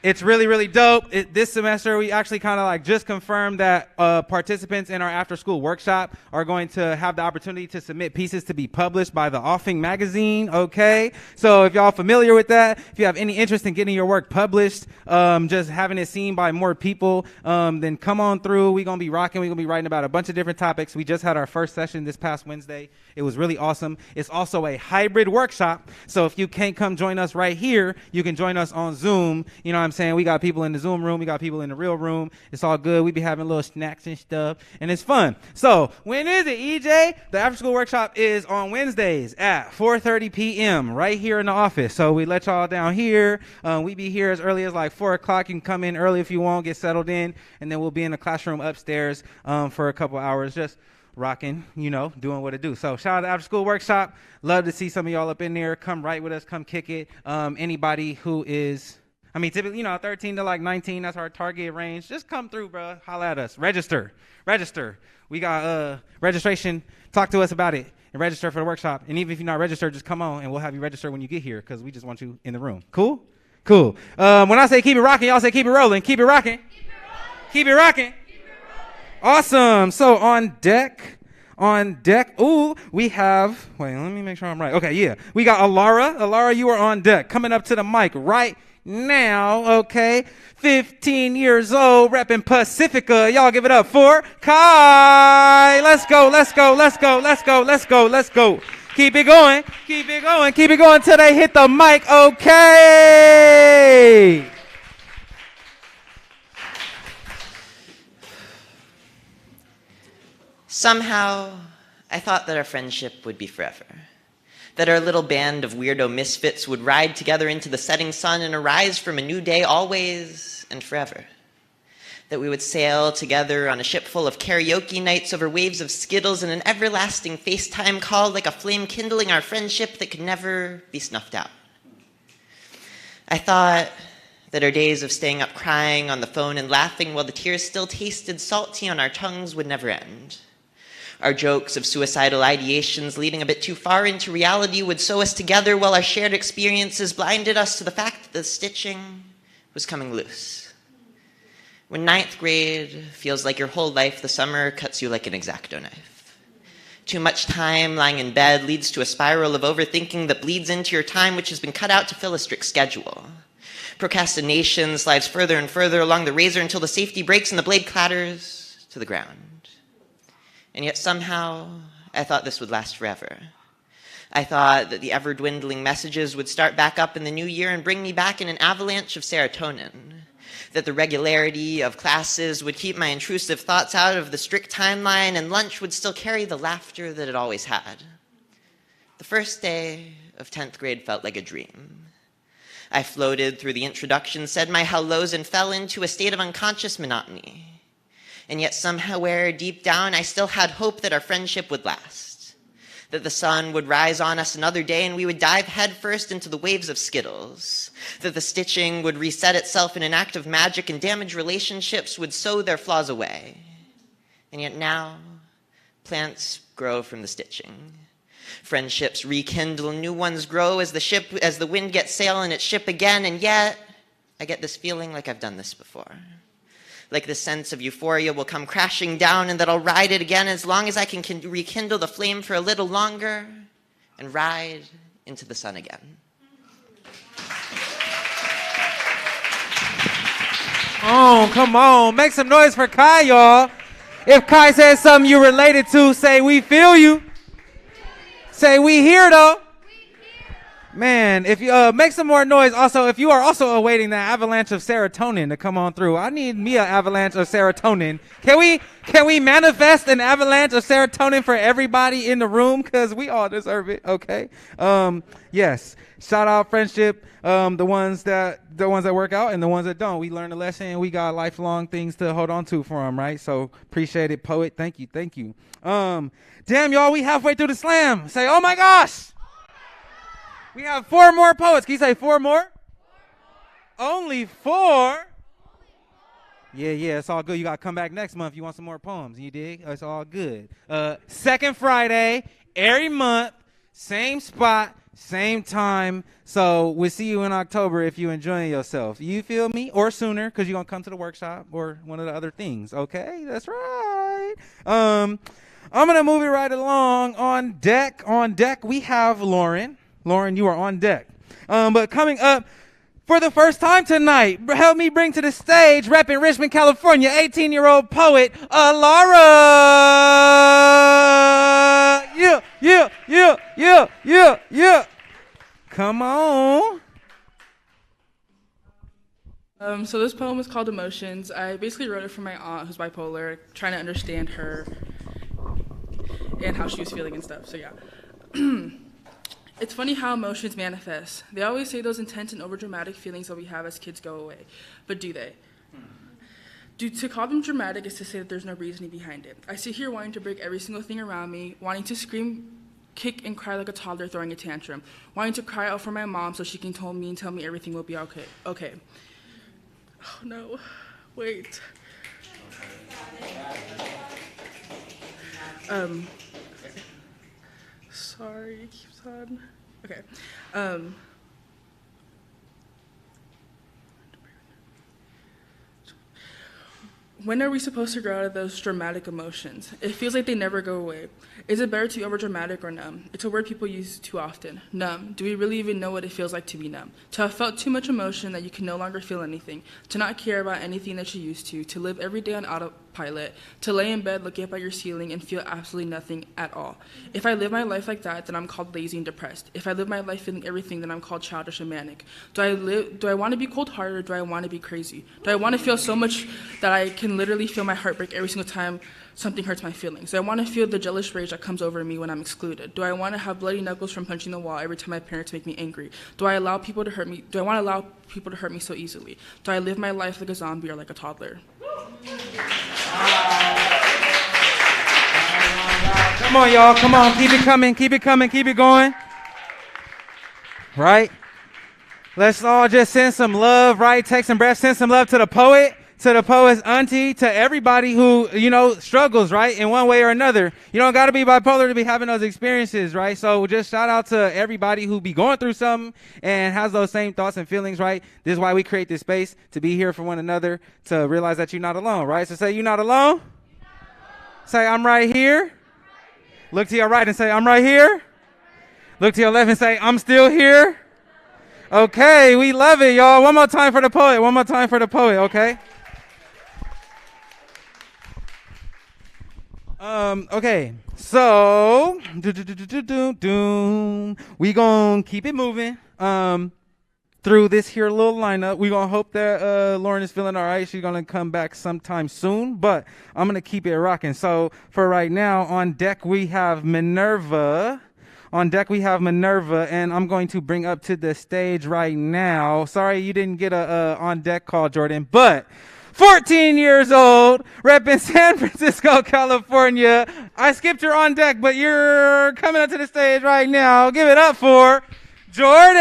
S7: It's really, really dope. This semester, we actually kind of like just confirmed that participants in our after-school workshop are going to have the opportunity to submit pieces to be published by the Offing magazine, okay? So if y'all familiar with that, if you have any interest in getting your work published, just having it seen by more people, then come on through. We're going to be rocking. We're going to be writing about a bunch of different topics. We just had our first session this past Wednesday. It was really awesome. It's also a hybrid workshop. So if you can't come join us right here, you can join us on Zoom, you know what I'm saying? We got people in the Zoom room. We got people in the real room. It's all good. We be having little snacks and stuff, and it's fun. So when is it, EJ? The after school workshop is on Wednesdays at 4:30 p.m. right here in the office. So we let y'all down here. We be here as early as like 4 o'clock. You can come in early if you want, get settled in, and then we'll be in the classroom upstairs for a couple hours, just rocking, doing what it do. So shout out to After School Workshop. Love to see some of y'all up in there. Come write with us. Come kick it. Anybody who is, typically, 13 to like 19, that's our target range. Just come through, bro. Holla at us. Register. We got registration. Talk to us about it and register for the workshop. And even if you're not registered, just come on and we'll have you register when you get here because we just want you in the room. Cool. When I say keep it rocking, y'all say keep it rolling. Keep it rocking. Keep it rocking. Awesome. So on deck, we have, wait, let me make sure I'm right. Okay, yeah. We got Alara. Alara, you are on deck. Coming up to the mic right now, okay? 15 years old, repping Pacifica. Y'all give it up for Kai. Let's go. Keep it going till they hit the mic, okay?
S5: Somehow, I thought that our friendship would be forever. That our little band of weirdo misfits would ride together into the setting sun and arise from a new day always and forever. That we would sail together on a ship full of karaoke nights over waves of Skittles and an everlasting FaceTime call like a flame kindling our friendship that could never be snuffed out. I thought that our days of staying up crying on the phone and laughing while the tears still tasted salty on our tongues would never end. Our jokes of suicidal ideations leading a bit too far into reality would sew us together while our shared experiences blinded us to the fact that the stitching was coming loose. When 9th grade feels like your whole life, the summer cuts you like an X-Acto knife. Too much time lying in bed leads to a spiral of overthinking that bleeds into your time, which has been cut out to fill a strict schedule. Procrastination slides further and further along the razor until the safety breaks and the blade clatters to the ground. And yet somehow, I thought this would last forever. I thought that the ever-dwindling messages would start back up in the new year and bring me back in an avalanche of serotonin. That the regularity of classes would keep my intrusive thoughts out of the strict timeline and lunch would still carry the laughter that it always had. The first day of 10th grade felt like a dream. I floated through the introduction, said my hellos, and fell into a state of unconscious monotony. And yet somehow, deep down, I still had hope that our friendship would last. That the sun would rise on us another day and we would dive headfirst into the waves of Skittles. That the stitching would reset itself in an act of magic and damaged relationships would sew their flaws away. And yet now, plants grow from the stitching. Friendships rekindle, new ones grow as the wind gets sail in its ship again, and yet I get this feeling like I've done this before. Like the sense of euphoria will come crashing down and that I'll ride it again as long as I can rekindle the flame for a little longer and ride into the sun again.
S7: Oh, come on. Make some noise for Kai, y'all. If Kai says something you related to, say we feel you. Say we here, though. Man, if you make some more noise. Also, if you are also awaiting that avalanche of serotonin to come on through, I need me an avalanche of serotonin. Can we manifest an avalanche of serotonin for everybody in the room? Because we all deserve it. Okay. Yes. Shout out friendship. The ones that work out and the ones that don't. We learned a lesson. We got lifelong things to hold on to for them, right? So appreciate it, poet. Thank you. Damn, y'all, we halfway through the slam. Say, oh my gosh. We have 4 more poets. Can you say 4 more? 4 more. Only 4? Yeah, it's all good. You got to come back next month if you want some more poems. You dig? It's all good. Second Friday, every month, same spot, same time. So we'll see you in October if you're enjoying yourself. You feel me? Or sooner because you're going to come to the workshop or one of the other things. Okay? That's right. I'm going to move it right along. On deck, we have Lauren. Lauren, you are on deck. But coming up for the first time tonight, help me bring to the stage, repping Richmond, California, 18-year-old poet, Alara. Yeah. Come on.
S11: So this poem is called Emotions. I basically wrote it for my aunt who's bipolar, trying to understand her and how she was feeling and stuff, so yeah. It's funny how emotions manifest. They always say those intense and overdramatic feelings that we have as kids go away, but do they? To call them dramatic is to say that there's no reasoning behind it. I sit here wanting to break every single thing around me, wanting to scream, kick, and cry like a toddler throwing a tantrum, wanting to cry out for my mom so she can tell me everything will be okay. Okay. Oh no, wait. Sorry, it keeps on. Okay. When are we supposed to grow out of those dramatic emotions? It feels like they never go away. Is it better to be overdramatic or numb? It's a word people use too often. Numb. Do we really even know what it feels like to be numb? To have felt too much emotion that you can no longer feel anything. To not care about anything that you used to live every day on autopilot. To lay in bed, look up at your ceiling, and feel absolutely nothing at all. If I live my life like that, then I'm called lazy and depressed. If I live my life feeling everything, then I'm called childish and manic. Do I want to be cold-hearted or do I want to be crazy? Do I want to feel so much that I can literally feel my heart break every single time something hurts my feelings? Do I want to feel the jealous rage that comes over me when I'm excluded? Do I want to have bloody knuckles from punching the wall every time my parents make me angry? Do I allow people to hurt me? Do I want to allow people to hurt me so easily? Do I live my life like a zombie or like a toddler?
S7: Come on, y'all. Come on. Keep it coming. Keep it coming. Keep it going. Right? Let's all just send some love, right? Take some breath. Send some love to the poet, to the poet's auntie, to everybody who, struggles, right? In one way or another. You don't got to be bipolar to be having those experiences, right? So just shout out to everybody who be going through something and has those same thoughts and feelings, right? This is why we create this space, to be here for one another, to realize that you're not alone, right? So say, you're not alone. Say, I'm right here. Look to your right and say, I'm right here. Look to your left and say, I'm still here. Okay, we love it, y'all. One more time for the poet. One more time for the poet, okay? Okay, so we gonna keep it moving through this here little lineup. We gonna hope that Lauren is feeling all right. She's gonna come back sometime soon, but I'm gonna keep it rocking. So for right now, on deck we have Minerva. On deck we have Minerva, and I'm going to bring up to the stage right now. Sorry you didn't get a on deck call, Jordan, but 14 years old, repping San Francisco, California. I skipped her on deck, but you're coming up to the stage right now. Give it up for Jordan.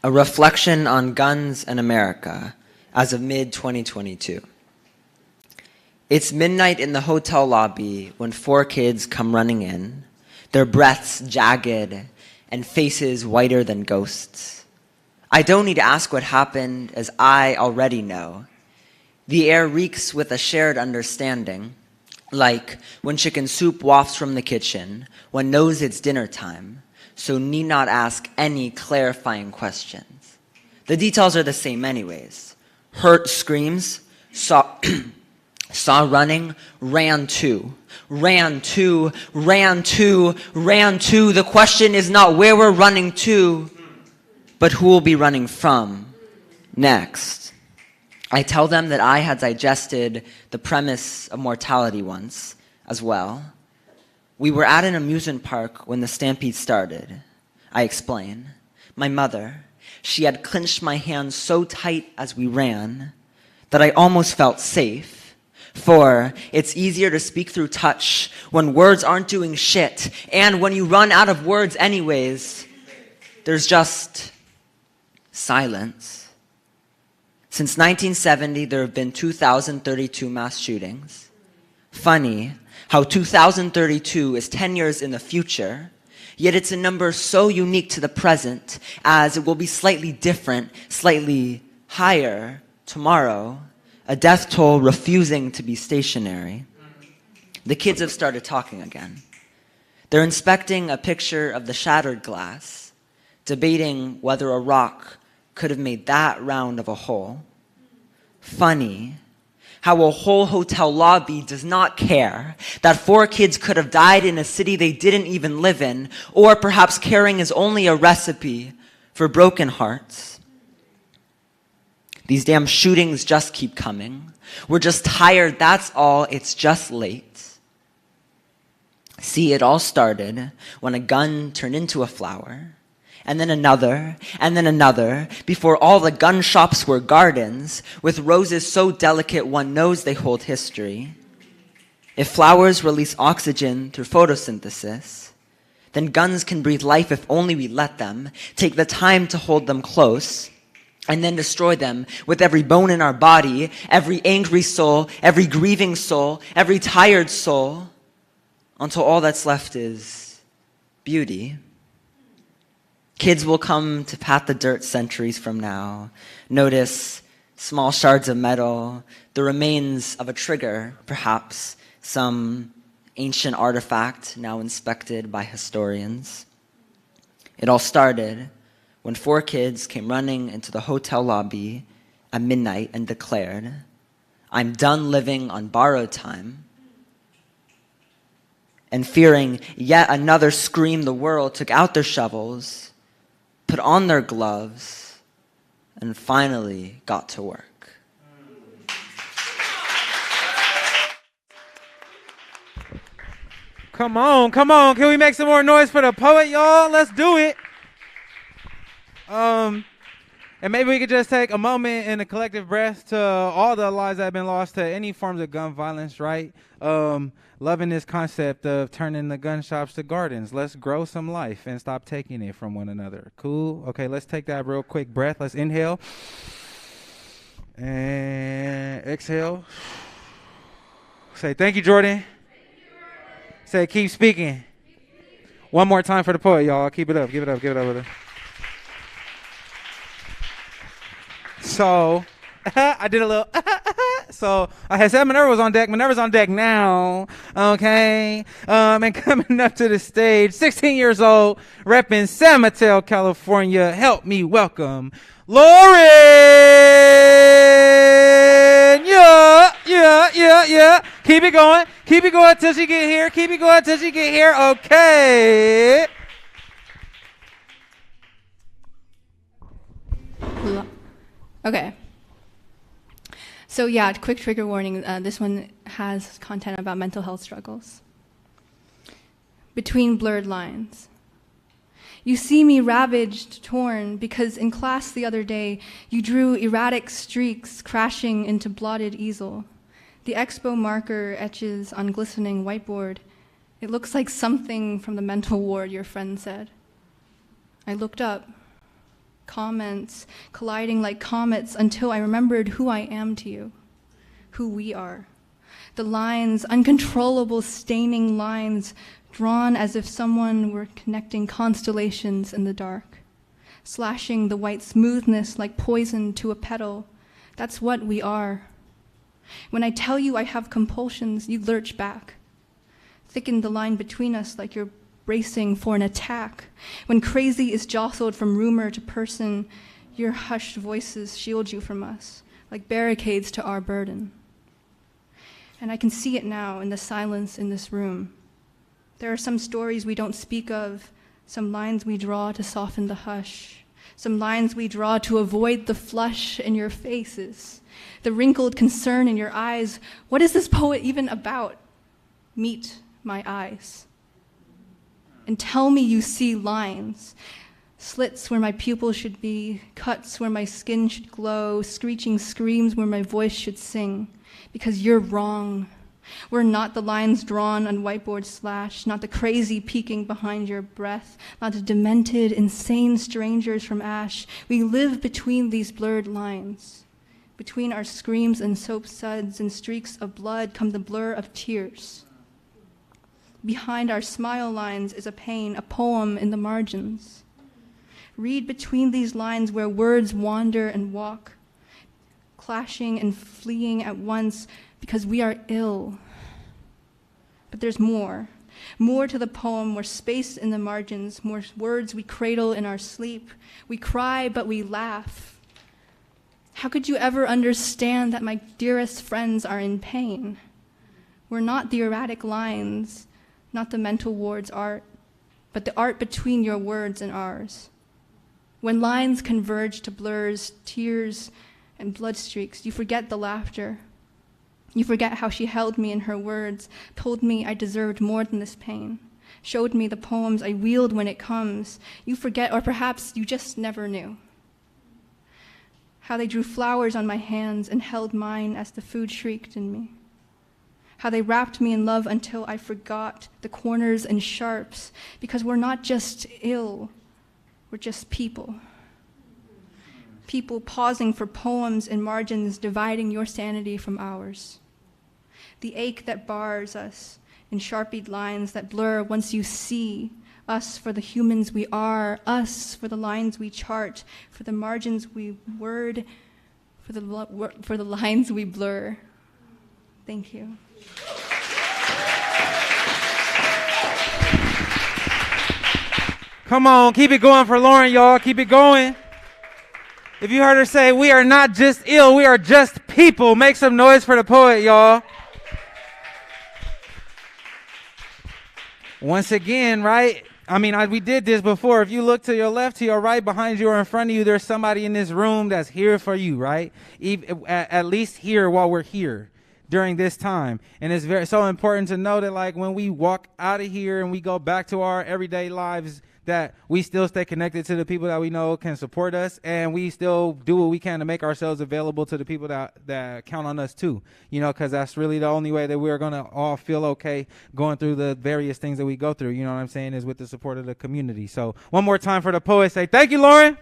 S5: A reflection on guns in America as of mid-2022. It's midnight in the hotel lobby when 4 kids come running in, their breaths jagged and faces whiter than ghosts. I don't need to ask what happened, as I already know. The air reeks with a shared understanding, like when chicken soup wafts from the kitchen, one knows it's dinner time, so need not ask any clarifying questions. The details are the same anyways. Hurt screams, saw running, ran to. The question is not where we're running to, but who will be running from next. I tell them that I had digested the premise of mortality once as well. We were at an amusement park when the stampede started. I explain. My mother, she had clinched my hands so tight as we ran that I almost felt safe. For it's easier to speak through touch when words aren't doing shit, and when you run out of words anyways, there's just silence. Since 1970, there have been 2,032 mass shootings. Funny how 2032 is 10 years in the future, yet it's a number so unique to the present, as it will be slightly different, slightly higher tomorrow, a death toll refusing to be stationary. The kids have started talking again. They're inspecting a picture of the shattered glass,
S12: debating whether a rock could have made that round of a hole. Funny how a whole hotel lobby does not care that 4 kids could have died in a city they didn't even live in, or perhaps caring is only a recipe for broken hearts. These damn shootings just keep coming. We're just tired, that's all, it's just late. See, it all started when a gun turned into a flower, and then another, before all the gun shops were gardens, with roses so delicate one knows they hold history. If flowers release oxygen through photosynthesis, then guns can breathe life if only we let them, take the time to hold them close, and then destroy them with every bone in our body, every angry soul, every grieving soul, every tired soul, until all that's left is beauty. Kids will come to pat the dirt centuries from now, notice small shards of metal, the remains of a trigger, perhaps some ancient artifact now inspected by historians. It all started when 4 kids came running into the hotel lobby at midnight and declared, "I'm done living on borrowed time." And fearing yet another scream, the world took out their shovels, put on their gloves, and finally got to work.
S7: Come on. Can we make some more noise for the poet, y'all? Let's do it. And maybe we could just take a moment in a collective breath to all the lives that have been lost to any forms of gun violence, right? Loving this concept of turning the gun shops to gardens. Let's grow some life and stop taking it from one another. Cool? Okay, let's take that real quick breath. Let's inhale. And exhale. Say, thank you, Jordan. Say, keep speaking. One more time for the poet, y'all. Keep it up. Give it up with her. So, I did a little, so I had said Minerva was on deck. Minerva's on deck now, okay? And coming up to the stage, 16 years old, repping San Mateo, California. Help me welcome Lauren! Yeah. Keep it going till she get here. Okay.
S4: Okay. So yeah, quick trigger warning. This one has content about mental health struggles. Between blurred lines. You see me ravaged, torn, because in class the other day, you drew erratic streaks crashing into blotted easel. The expo marker etches on glistening whiteboard. It looks like something from the mental ward, your friend said. I looked up. Comments colliding like comets until I remembered who I am to you, who we are. The lines, uncontrollable staining lines, drawn as if someone were connecting constellations in the dark, slashing the white smoothness like poison to a petal. That's what we are. When I tell you I have compulsions, you lurch back, thicken the line between us like you're bracing for an attack. When crazy is jostled from rumor to person, your hushed voices shield you from us, like barricades to our burden. And I can see it now in the silence in this room. There are some stories we don't speak of, some lines we draw to soften the hush, some lines we draw to avoid the flush in your faces, the wrinkled concern in your eyes. What is this poet even about? Meet my eyes. And tell me you see lines, slits where my pupils should be, cuts where my skin should glow, screeching screams where my voice should sing, because you're wrong. We're not the lines drawn on whiteboard slash, not the crazy peeking behind your breath, not the demented, insane strangers from ash. We live between these blurred lines. Between our screams and soap suds and streaks of blood come the blur of tears. Behind our smile lines is a pain, a poem in the margins. Read between these lines where words wander and walk, clashing and fleeing at once because we are ill. But there's more. More to the poem, more space in the margins, more words we cradle in our sleep. We cry, but we laugh. How could you ever understand that my dearest friends are in pain? We're not the erratic lines, not the mental ward's art, but the art between your words and ours. When lines converge to blurs, tears, and blood streaks, you forget the laughter. You forget how she held me in her words, told me I deserved more than this pain, showed me the poems I wield when it comes. You forget, or perhaps you just never knew. How they drew flowers on my hands and held mine as the food shrieked in me. How they wrapped me in love until I forgot the corners and sharps, because we're not just ill, we're just people. People pausing for poems and margins, dividing your sanity from ours. The ache that bars us in sharpied lines that blur once you see us for the humans we are, us for the lines we chart, for the margins we word, for the lines we blur. Thank you.
S7: Come on, keep it going for Lauren, y'all. Keep it going. If you heard her say, we are not just ill, we are just people. Make some noise for the poet, y'all. Once again, right? I mean, we did this before. If you look to your left, to your right, behind you, or in front of you, there's somebody in this room that's here for you, right? At least here while we're here during this time. And it's so important to know that, like, when we walk out of here and we go back to our everyday lives, that we still stay connected to the people that we know can support us, and we still do what we can to make ourselves available to the people that count on us too, you know, because that's really the only way that we're going to all feel okay going through the various things that we go through, you know what I'm saying, is with the support of the community. So one more time for the poet, say thank you, Lauren.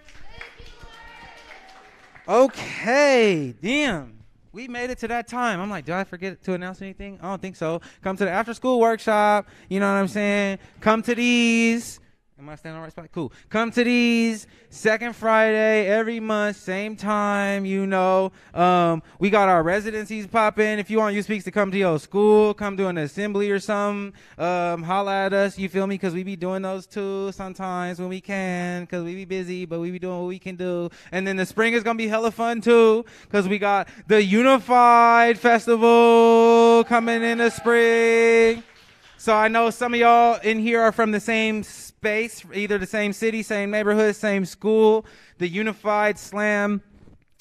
S7: Okay, damn. We made it to that time. I'm like, did I forget to announce anything? I don't think so. Come to the after school workshop, you know what I'm saying? Come to these. Am I standing on the right spot? Cool. Come to these second Friday every month, same time, you know. We got our residencies popping. If you want U-Speaks to come to your school, come to an assembly or something, holla at us, you feel me? Because we be doing those too sometimes when we can, because we be busy, but we be doing what we can do. And then the spring is going to be hella fun too, because we got the Unified Festival coming in the spring. So I know some of y'all in here are from the same space, either the same city, same neighborhood, same school. The Unified Slam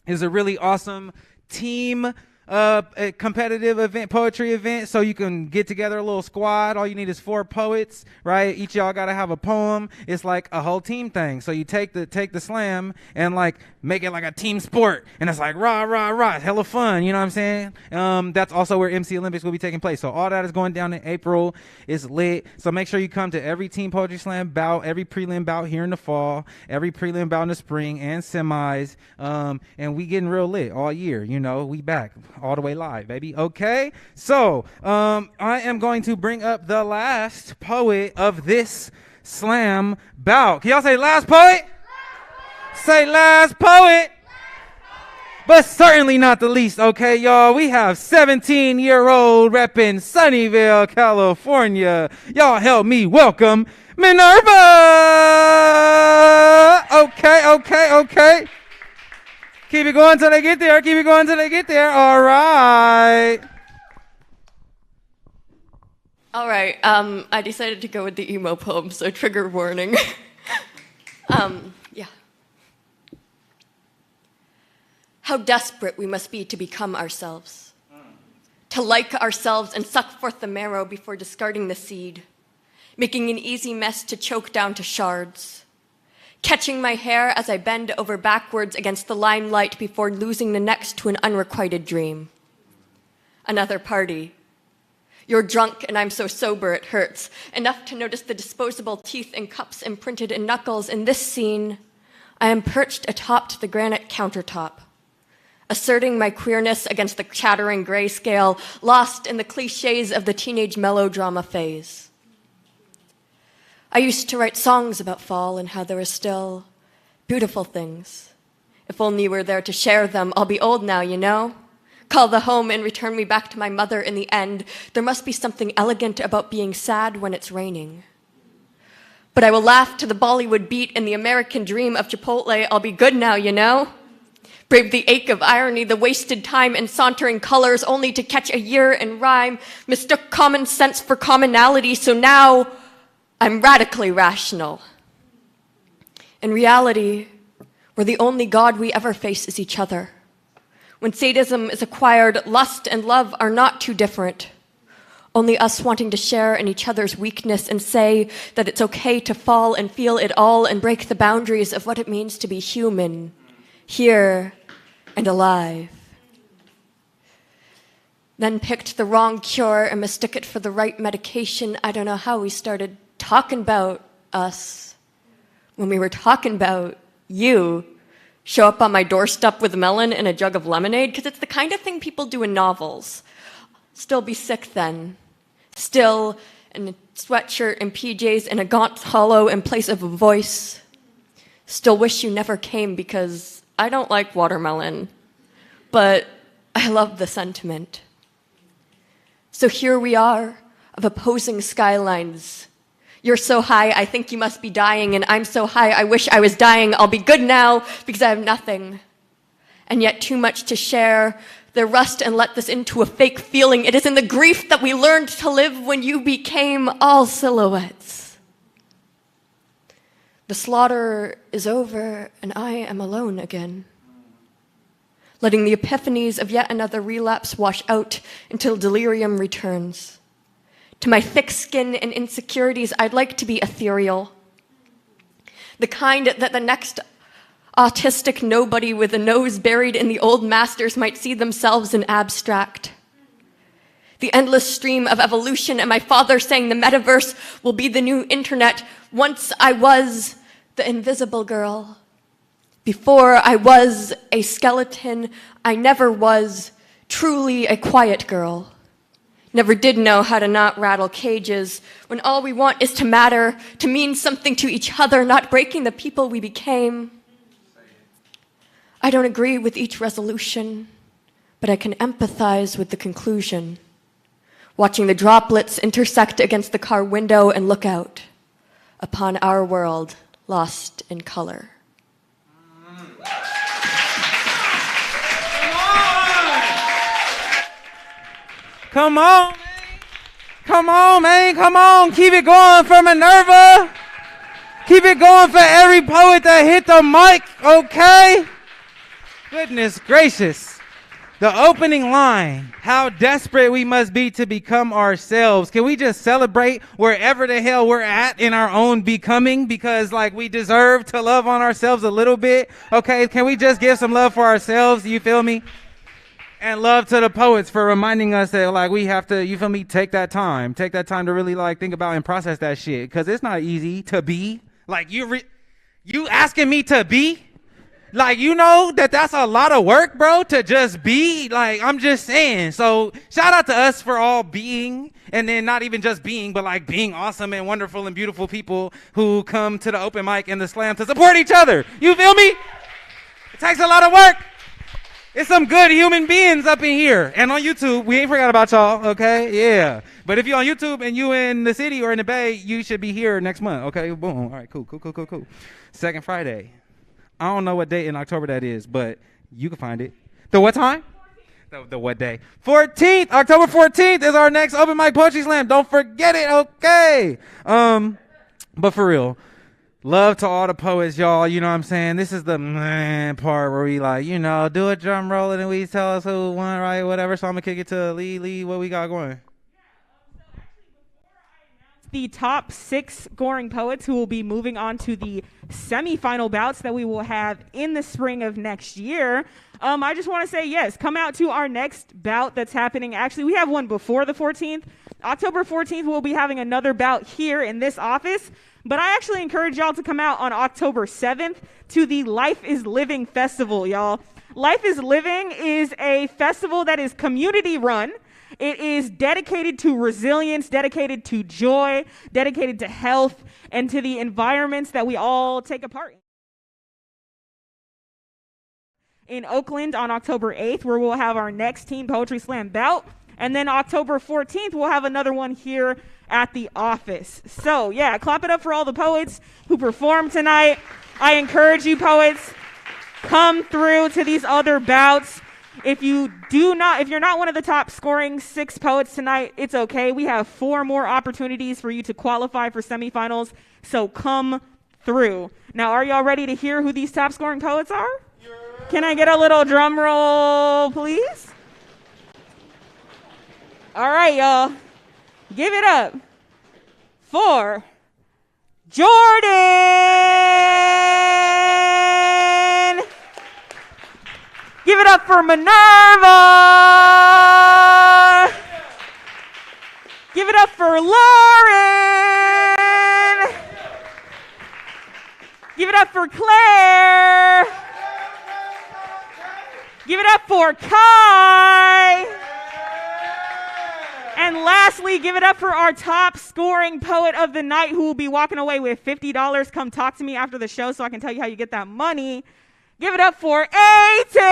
S7: is a really awesome team a competitive event, poetry event, so you can get together a little squad. All you need is 4 poets, right? Each of y'all got to have a poem. It's like a whole team thing. So you take the slam and like make it like a team sport, and it's like rah rah rah, it's hella fun. You know what I'm saying? That's also where MC Olympics will be taking place. So all that is going down in April. It's lit. So make sure you come to every team poetry slam bout, every prelim bout here in the fall, every prelim bout in the spring, and semis. And we getting real lit all year. You know, we back all the way live, baby. Okay, so I am going to bring up the last poet of this slam bout. Can y'all say last poet? Say last poet. But certainly not the least, okay, y'all. We have 17-year-old repping Sunnyvale, California. Y'all help me welcome Minerva. Okay. Keep it going till they get there. All right.
S13: All right. I decided to go with the emo poem, so trigger warning. Yeah. How desperate we must be to become ourselves. To like ourselves and suck forth the marrow before discarding the seed. Making an easy mess to choke down to shards. Catching my hair as I bend over backwards against the limelight before losing the next to an unrequited dream. Another party. You're drunk and I'm so sober it hurts. Enough to notice the disposable teeth and cups imprinted in knuckles. In this scene, I am perched atop the granite countertop, asserting my queerness against the chattering grayscale, lost in the cliches of the teenage melodrama phase. I used to write songs about fall and how there were still beautiful things. If only you were there to share them. I'll be old now, you know? call the home and return me back to my mother in the end. There must be something elegant about being sad when it's raining. But I will laugh to the Bollywood beat and the American dream of Chipotle. I'll be good now, you know? Brave the ache of irony, the wasted time and sauntering colors only to catch a year in rhyme. Mistook common sense for commonality, so now I'm radically rational. In reality, where the only God we ever face is each other. When sadism is acquired, lust and love are not too different. Only us wanting to share in each other's weakness and say that it's okay to fall and feel it all and break the boundaries of what it means to be human, here and alive. Then picked the wrong cure and mistook it for the right medication. I don't know how we started talking about us when we were talking about you. Show up on my doorstep with a melon and a jug of lemonade, because it's the kind of thing people do in novels. Still be sick then. Still in a sweatshirt and PJs and a gaunt hollow in place of a voice. Still wish you never came because I don't like watermelon, but I love the sentiment. So here we are, of opposing skylines. You're so high, I think you must be dying, and I'm so high, I wish I was dying. I'll be good now because I have nothing, and yet too much to share. Their rust and let this into a fake feeling. It is in the grief that we learned to live when you became all silhouettes. The slaughter is over, and I am alone again, letting the epiphanies of yet another relapse wash out until delirium returns. To my thick skin and insecurities, I'd like to be ethereal. The kind that the next autistic nobody with a nose buried in the old masters might see themselves in abstract. The endless stream of evolution, and my father saying the metaverse will be the new internet. Once I was the invisible girl. Before I was a skeleton, I never was truly a quiet girl. Never did know how to not rattle cages when all we want is to matter, to mean something to each other, not breaking the people we became. I don't agree with each resolution, but I can empathize with the conclusion. Watching the droplets intersect against the car window and look out upon our world lost in color.
S7: Come on, man. Come on, man. Come on. Keep it going for Minerva. Keep it going for every poet that hit the mic, okay? Goodness gracious. The opening line, how desperate we must be to become ourselves. Can we just celebrate wherever the hell we're at in our own becoming? Because, like, we deserve to love on ourselves a little bit, okay? Can we just give some love for ourselves, you feel me? And love to the poets for reminding us that, like, we have to, you feel me, take that time to really, like, think about and process that shit. Because it's not easy to be. Like, you asking me to be? Like, you know that's a lot of work, bro, to just be. Like, I'm just saying. So, shout out to us for all being, and then not even just being, but, like, being awesome and wonderful and beautiful people who come to the open mic and the slam to support each other. You feel me? It takes a lot of work. It's some good human beings up in here. And on YouTube, we ain't forgot about y'all, okay? Yeah. But if you're on YouTube and you in the city or in the Bay, you should be here next month, okay? Boom. All right, cool. Second Friday. I don't know what date in October that is, but you can find it. The what time? The what day? 14th. October 14th is our next open mic poetry slam. Don't forget it, okay? But for real. Love to all the poets, y'all. You know what I'm saying? This is the part where we, like, you know, do a drum roll and we tell us who won, right? Whatever. So I'm going to kick it to Lee. What we got going?
S9: The top 6 scoring poets who will be moving on to the semifinal bouts that we will have in the spring of next year. I just want to say, yes, come out to our next bout that's happening. Actually, we have one before the 14th. October 14th, we'll be having another bout here in this office. But I actually encourage y'all to come out on October 7th to the Life is Living Festival, y'all. Life is Living is a festival that is community run. It is dedicated to resilience, dedicated to joy, dedicated to health, and to the environments that we all take a part in. in Oakland on October 8th, where we'll have our next teen poetry slam bout. And then October 14th, we'll have another one here at the office. So yeah, clap it up for all the poets who performed tonight. I encourage you poets, come through to these other bouts. If you're not one of the top scoring 6 poets tonight, it's okay. We have 4 more opportunities for you to qualify for semifinals. So come through. Now, are y'all ready to hear who these top scoring poets are? Yeah. Can I get a little drum roll, please? All right, y'all. Give it up for Jordan. Give it up for Minerva. Give it up for Lauren. Give it up for Claire. Give it up for Kai. And lastly, give it up for our top scoring poet of the night who will be walking away with $50. Come talk to me after the show so I can tell you how you get that money. Give it up for Eitan!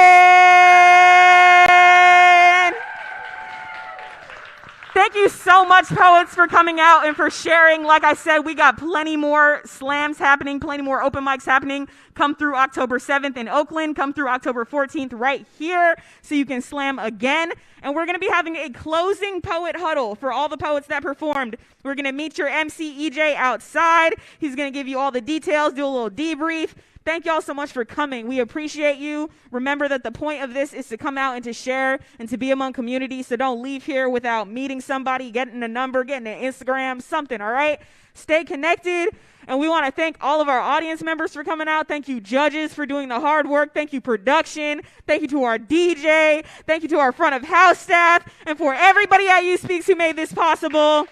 S9: Thank you so much, poets, for coming out and for sharing. Like I said, we got plenty more slams happening, plenty more open mics happening. Come through October 7th in Oakland. Come through October 14th right here so you can slam again. And we're going to be having a closing poet huddle for all the poets that performed. We're going to meet your MC, EJ, outside. He's going to give you all the details, do a little debrief. Thank y'all so much for coming. We appreciate you. Remember that the point of this is to come out and to share and to be among community. So don't leave here without meeting somebody, getting a number, getting an Instagram, something, all right? Stay connected. And we want to thank all of our audience members for coming out. Thank you, judges, for doing the hard work. Thank you, production. Thank you to our DJ. Thank you to our front of house staff. And for everybody at U Speaks who made this possible.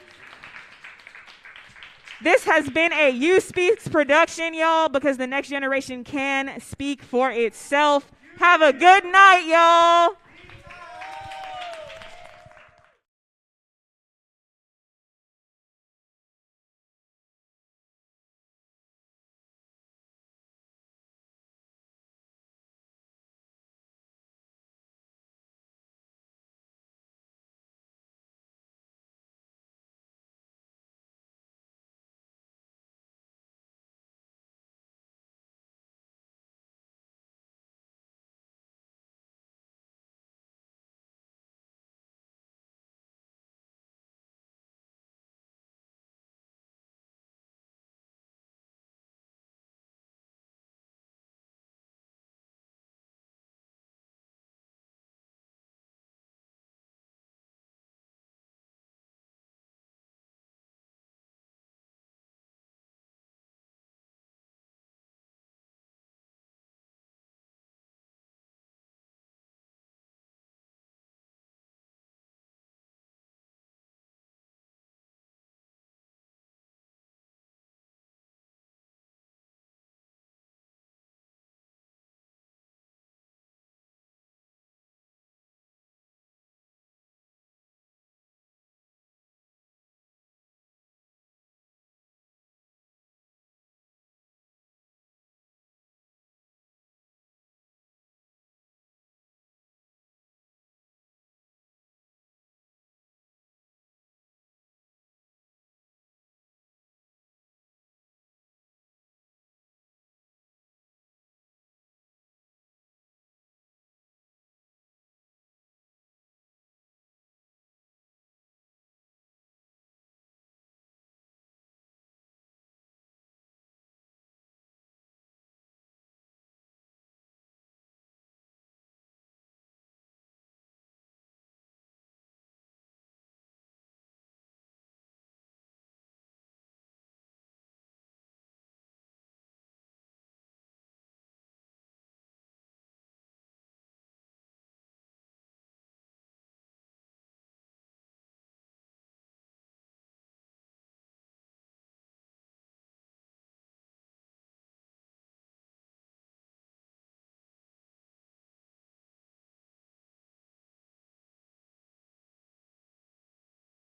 S9: This has been a U Speaks production, y'all, because the next generation can speak for itself. Have a good night, y'all.